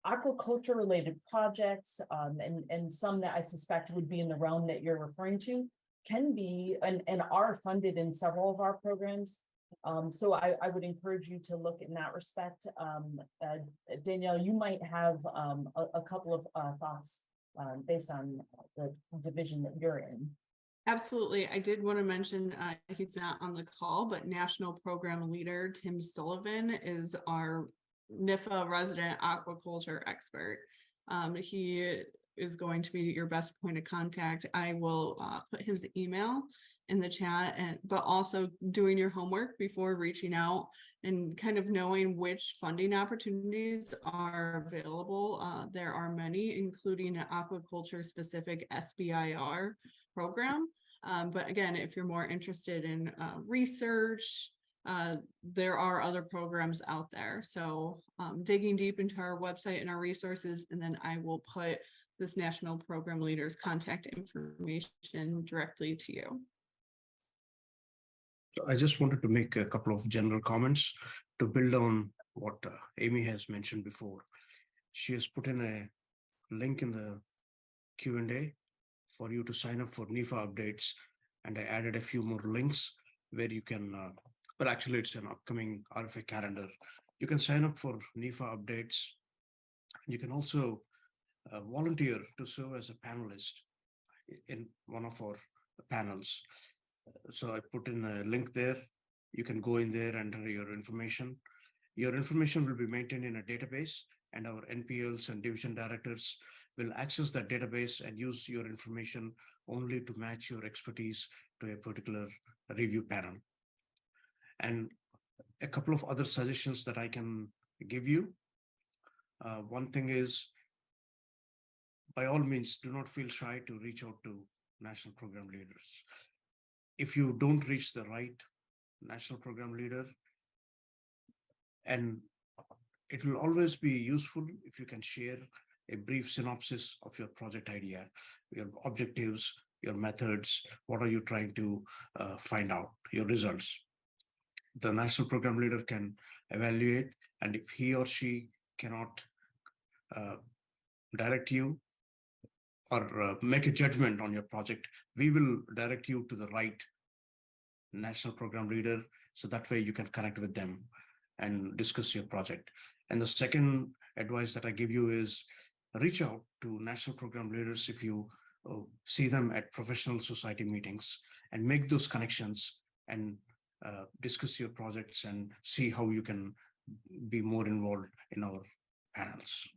Aquaculture related projects and some that I suspect would be in the realm that you're referring to can be and are funded in several of our programs. So I would encourage you to look in that respect. Danielle, you might have a couple of thoughts based on the division that you're in. Absolutely. I did want to mention, he's not on the call, but National Program Leader Tim Sullivan is our NIFA resident aquaculture expert. He is going to be your best point of contact. I will put his email in the chat, but also doing your homework before reaching out and kind of knowing which funding opportunities are available. There are many, including an aquaculture specific SBIR program. But again, if you're more interested in research, there are other programs out there. So digging deep into our website and our resources, and then I will put this National Program Leader's contact information directly to you. I just wanted to make a couple of general comments to build on what Amy has mentioned before. She has put in a link in the Q&A for you to sign up for NIFA updates. And I added a few more links where you can, well, actually it's an upcoming RFA calendar. You can sign up for NIFA updates. You can also volunteer to serve as a panelist in one of our panels. So I put in a link there. You can go in there and enter your information. Your information will be maintained in a database, and our NPLs and division directors will access that database and use your information only to match your expertise to a particular review panel. And a couple of other suggestions that I can give you. One thing is, by all means, do not feel shy to reach out to national program leaders. If you don't reach the right national program leader, and it will always be useful if you can share a brief synopsis of your project idea, your objectives, your methods, what are you trying to find out, your results. The national program leader can evaluate, and if he or she cannot direct you or make a judgment on your project, we will direct you to the right national program leader, so that way you can connect with them and discuss your project. And the second advice that I give you is reach out to national program leaders if you see them at professional society meetings, and make those connections and discuss your projects and see how you can be more involved in our panels.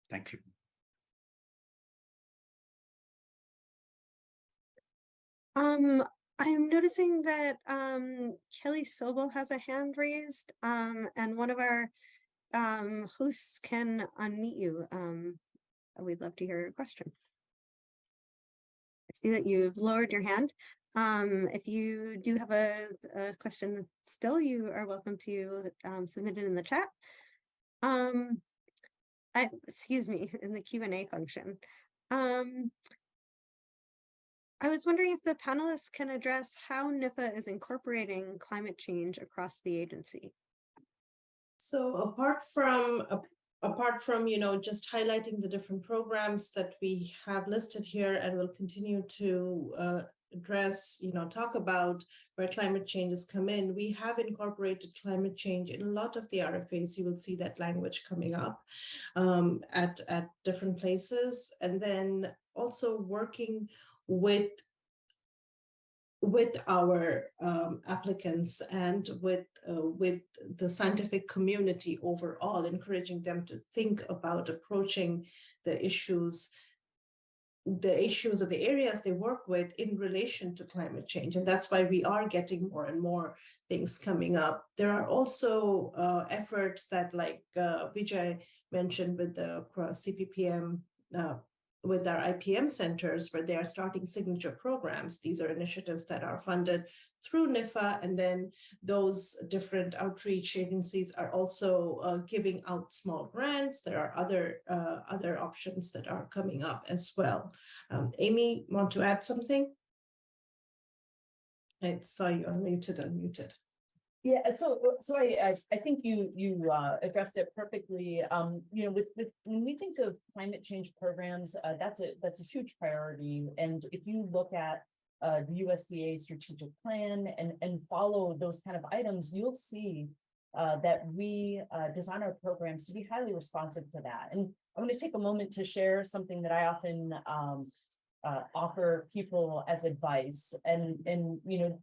Thank you. I am noticing that Kelly Sobel has a hand raised, and one of our hosts can unmute you. We'd love to hear your question. I see that you've lowered your hand. If you do have a question still, you are welcome to submit it in the chat. Excuse me, in the Q&A function. I was wondering if the panelists can address how NIFA is incorporating climate change across the agency. So apart from just highlighting the different programs that we have listed here and will continue to address, talk about where climate changes come in, we have incorporated climate change in a lot of the RFAs. You will see that language coming up at different places, and then also working with our applicants and with the scientific community overall, encouraging them to think about approaching the issues the issues or the areas they work with in relation to climate change. And that's why we are getting more and more things coming up. There are also efforts that, like Vijay mentioned with the CPPM, with our IPM centers, where they are starting signature programs. These are initiatives that are funded through NIFA, and then those different outreach agencies are also giving out small grants. There are other options that are coming up as well. Amy, want to add something? I saw you unmuted. Yeah, so I think you addressed it perfectly. You know, with when we think of climate change programs, that's a huge priority. And if you look at the USDA strategic plan and follow those kind of items, you'll see that we design our programs to be highly responsive to that. And I'm going to take a moment to share something that I often offer people as advice. And you know,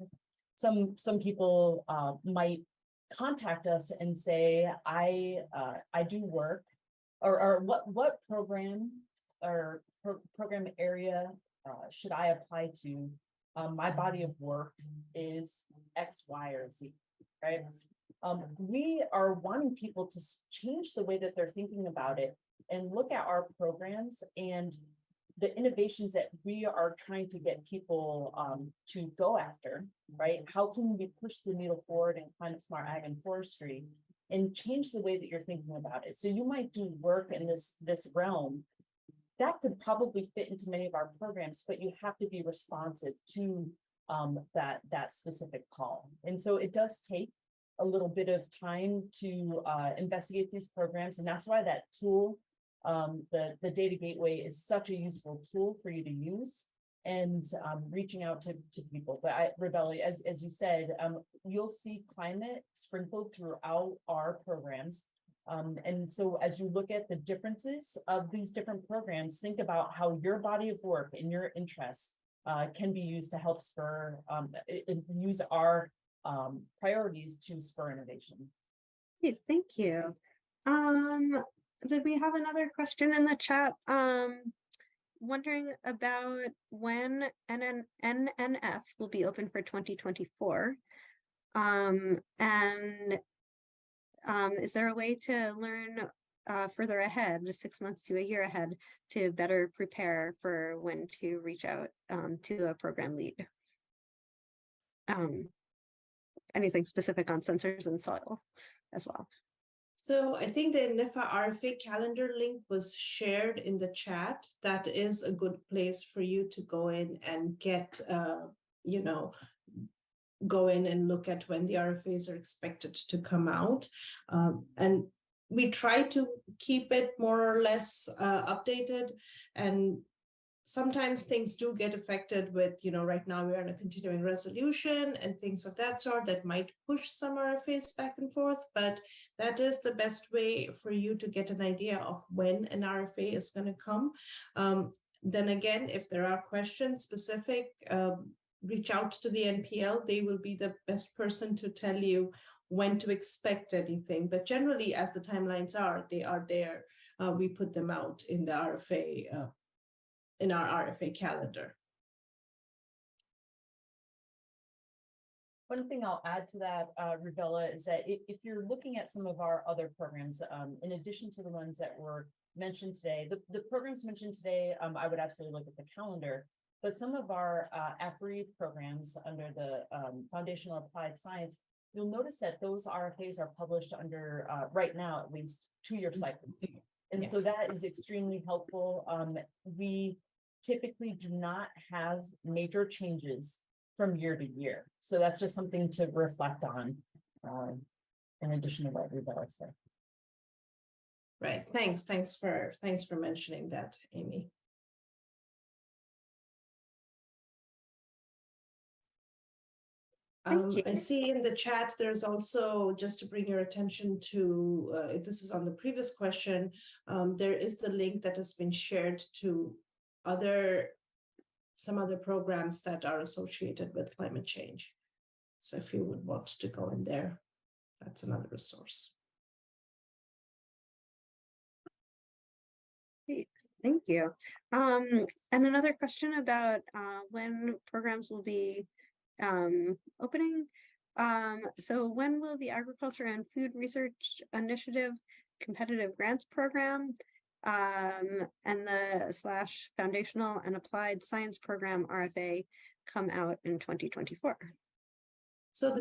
some people might contact us and say, I do work, or what program or program area should I apply to? My body of work is X, Y, or Z, right? We are wanting people to change the way that they're thinking about it and look at our programs and the innovations that we are trying to get people to go after, right? How can we push the needle forward in climate smart ag and forestry and change the way that you're thinking about it? So you might do work in this realm that could probably fit into many of our programs, but you have to be responsive to that specific call. And so it does take a little bit of time to investigate these programs, and that's why that tool, the Data Gateway, is such a useful tool for you to use, and reaching out to people. But Rebelli, as you said, you'll see climate sprinkled throughout our programs. And so as you look at the differences of these different programs, think about how your body of work and your interests can be used to help spur, use our priorities to spur innovation. Okay, thank you. Did we have another question in the chat? Wondering about when NNF will be open for 2024. Is there a way to learn further ahead, 6 months to a year ahead, to better prepare for when to reach out to a program lead? Anything specific on sensors and soil as well? So I think the NIFA RFA calendar link was shared in the chat. That is a good place for you to go in and get, you know, go in and look at when the RFAs are expected to come out. And we try to keep it more or less updated. And sometimes things do get affected with, you know, right now we're in a continuing resolution and things of that sort that might push some RFAs back and forth, but that is the best way for you to get an idea of when an RFA is going to come. Then again, if there are questions specific, reach out to the NPL. They will be the best person to tell you when to expect anything. But generally, as the timelines are, they are there. We put them out in the RFA, in our RFA calendar. One thing I'll add to that, Rubella, is that if you're looking at some of our other programs, in addition to the ones that were mentioned today, the programs mentioned today, I would absolutely look at the calendar. But some of our AFRI programs under the Foundational Applied Science, you'll notice that those RFAs are published under, right now, at least 2-year cycles. And so that is extremely helpful. We typically do not have major changes from year to year. So that's just something to reflect on, in addition to what Rubella said. Right, thanks for mentioning that, Amy. I see in the chat, there's also, just to bring your attention to, this is on the previous question, there is the link that has been shared to some other programs that are associated with climate change. So if you would want to go in there, that's another resource. Thank you. And another question about when programs will be opening. So when will the Agriculture and Food Research Initiative Competitive Grants Program and the / Foundational and Applied Science Program RFA come out in 2024? So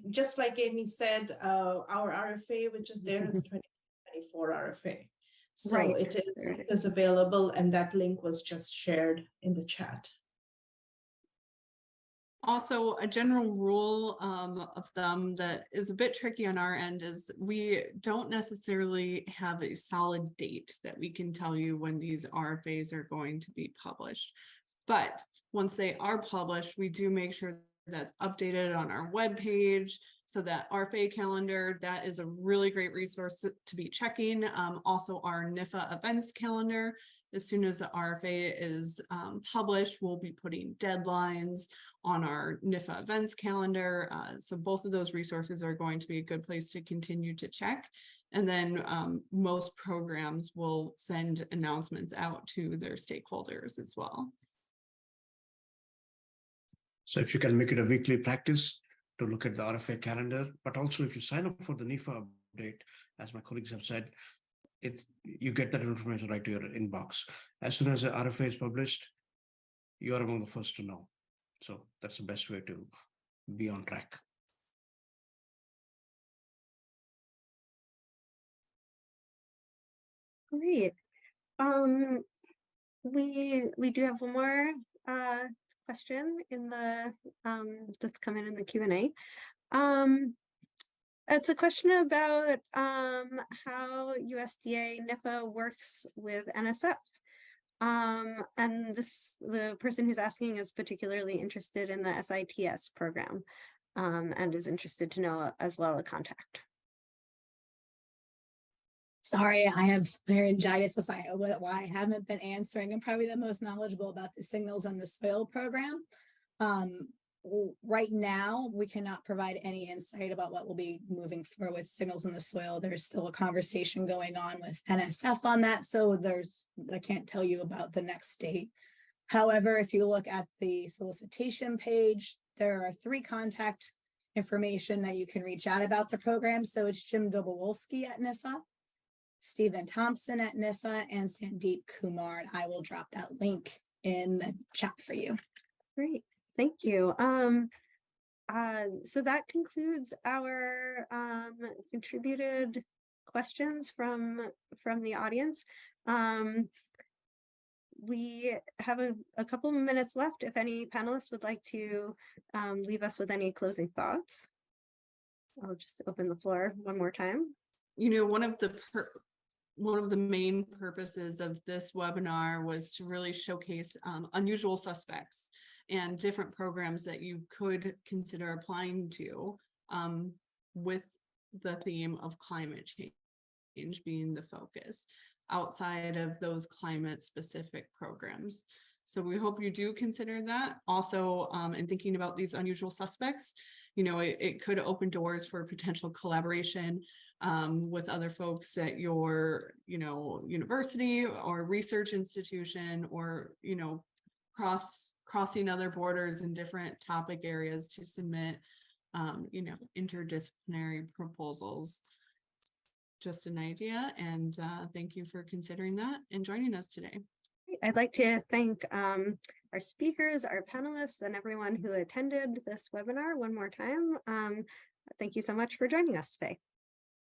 just like Amy said, our RFA, which is there, is 2024 RFA. So Right. it is available, and that link was just shared in the chat. Also, a general rule of thumb that is a bit tricky on our end is we don't necessarily have a solid date that we can tell you when these RFAs are going to be published. But once they are published, we do make sure that's updated on our webpage. So that RFA calendar, that is a really great resource to be checking. Also our NIFA events calendar. As soon as the RFA is published, we'll be putting deadlines on our NIFA events calendar. So both of those resources are going to be a good place to continue to check. And then most programs will send announcements out to their stakeholders as well. So if you can make it a weekly practice to look at the RFA calendar, but also if you sign up for the NIFA update, as my colleagues have said, you get that information right to your inbox. As soon as the RFA is published, you are among the first to know. So that's the best way to be on track. Great. We do have one more question in the that's come in the Q&A. It's a question about how USDA NIFA works with NSF. And the person who's asking is particularly interested in the SITS program and is interested to know as well a contact. Sorry, I have laryngitis, why I haven't been answering. I'm probably the most knowledgeable about the Signals on the Soil program. Right now, we cannot provide any insight about what will be moving forward with Signals in the Soil. There's still a conversation going on with NSF on that, so I can't tell you about the next date. However, if you look at the solicitation page, there are 3 contact information that you can reach out about the program. So it's Jim Dobowolski at NIFA, Stephen Thompson at NIFA, and Sandeep Kumar. And I will drop that link in the chat for you. Great. Thank you. So that concludes our contributed questions from the audience. We have a couple of minutes left if any panelists would like to leave us with any closing thoughts. I'll just open the floor one more time. You know, one of the main purposes of this webinar was to really showcase unusual suspects and different programs that you could consider applying to with the theme of climate change being the focus outside of those climate specific programs. So we hope you do consider that. Also, in thinking about these unusual suspects, you know, it could open doors for potential collaboration with other folks at your, you know, university or research institution, or, you know, crossing other borders in different topic areas to submit, you know, interdisciplinary proposals. Just an idea, and thank you for considering that and joining us today. I'd like to thank our speakers, our panelists, and everyone who attended this webinar one more time. Thank you so much for joining us today.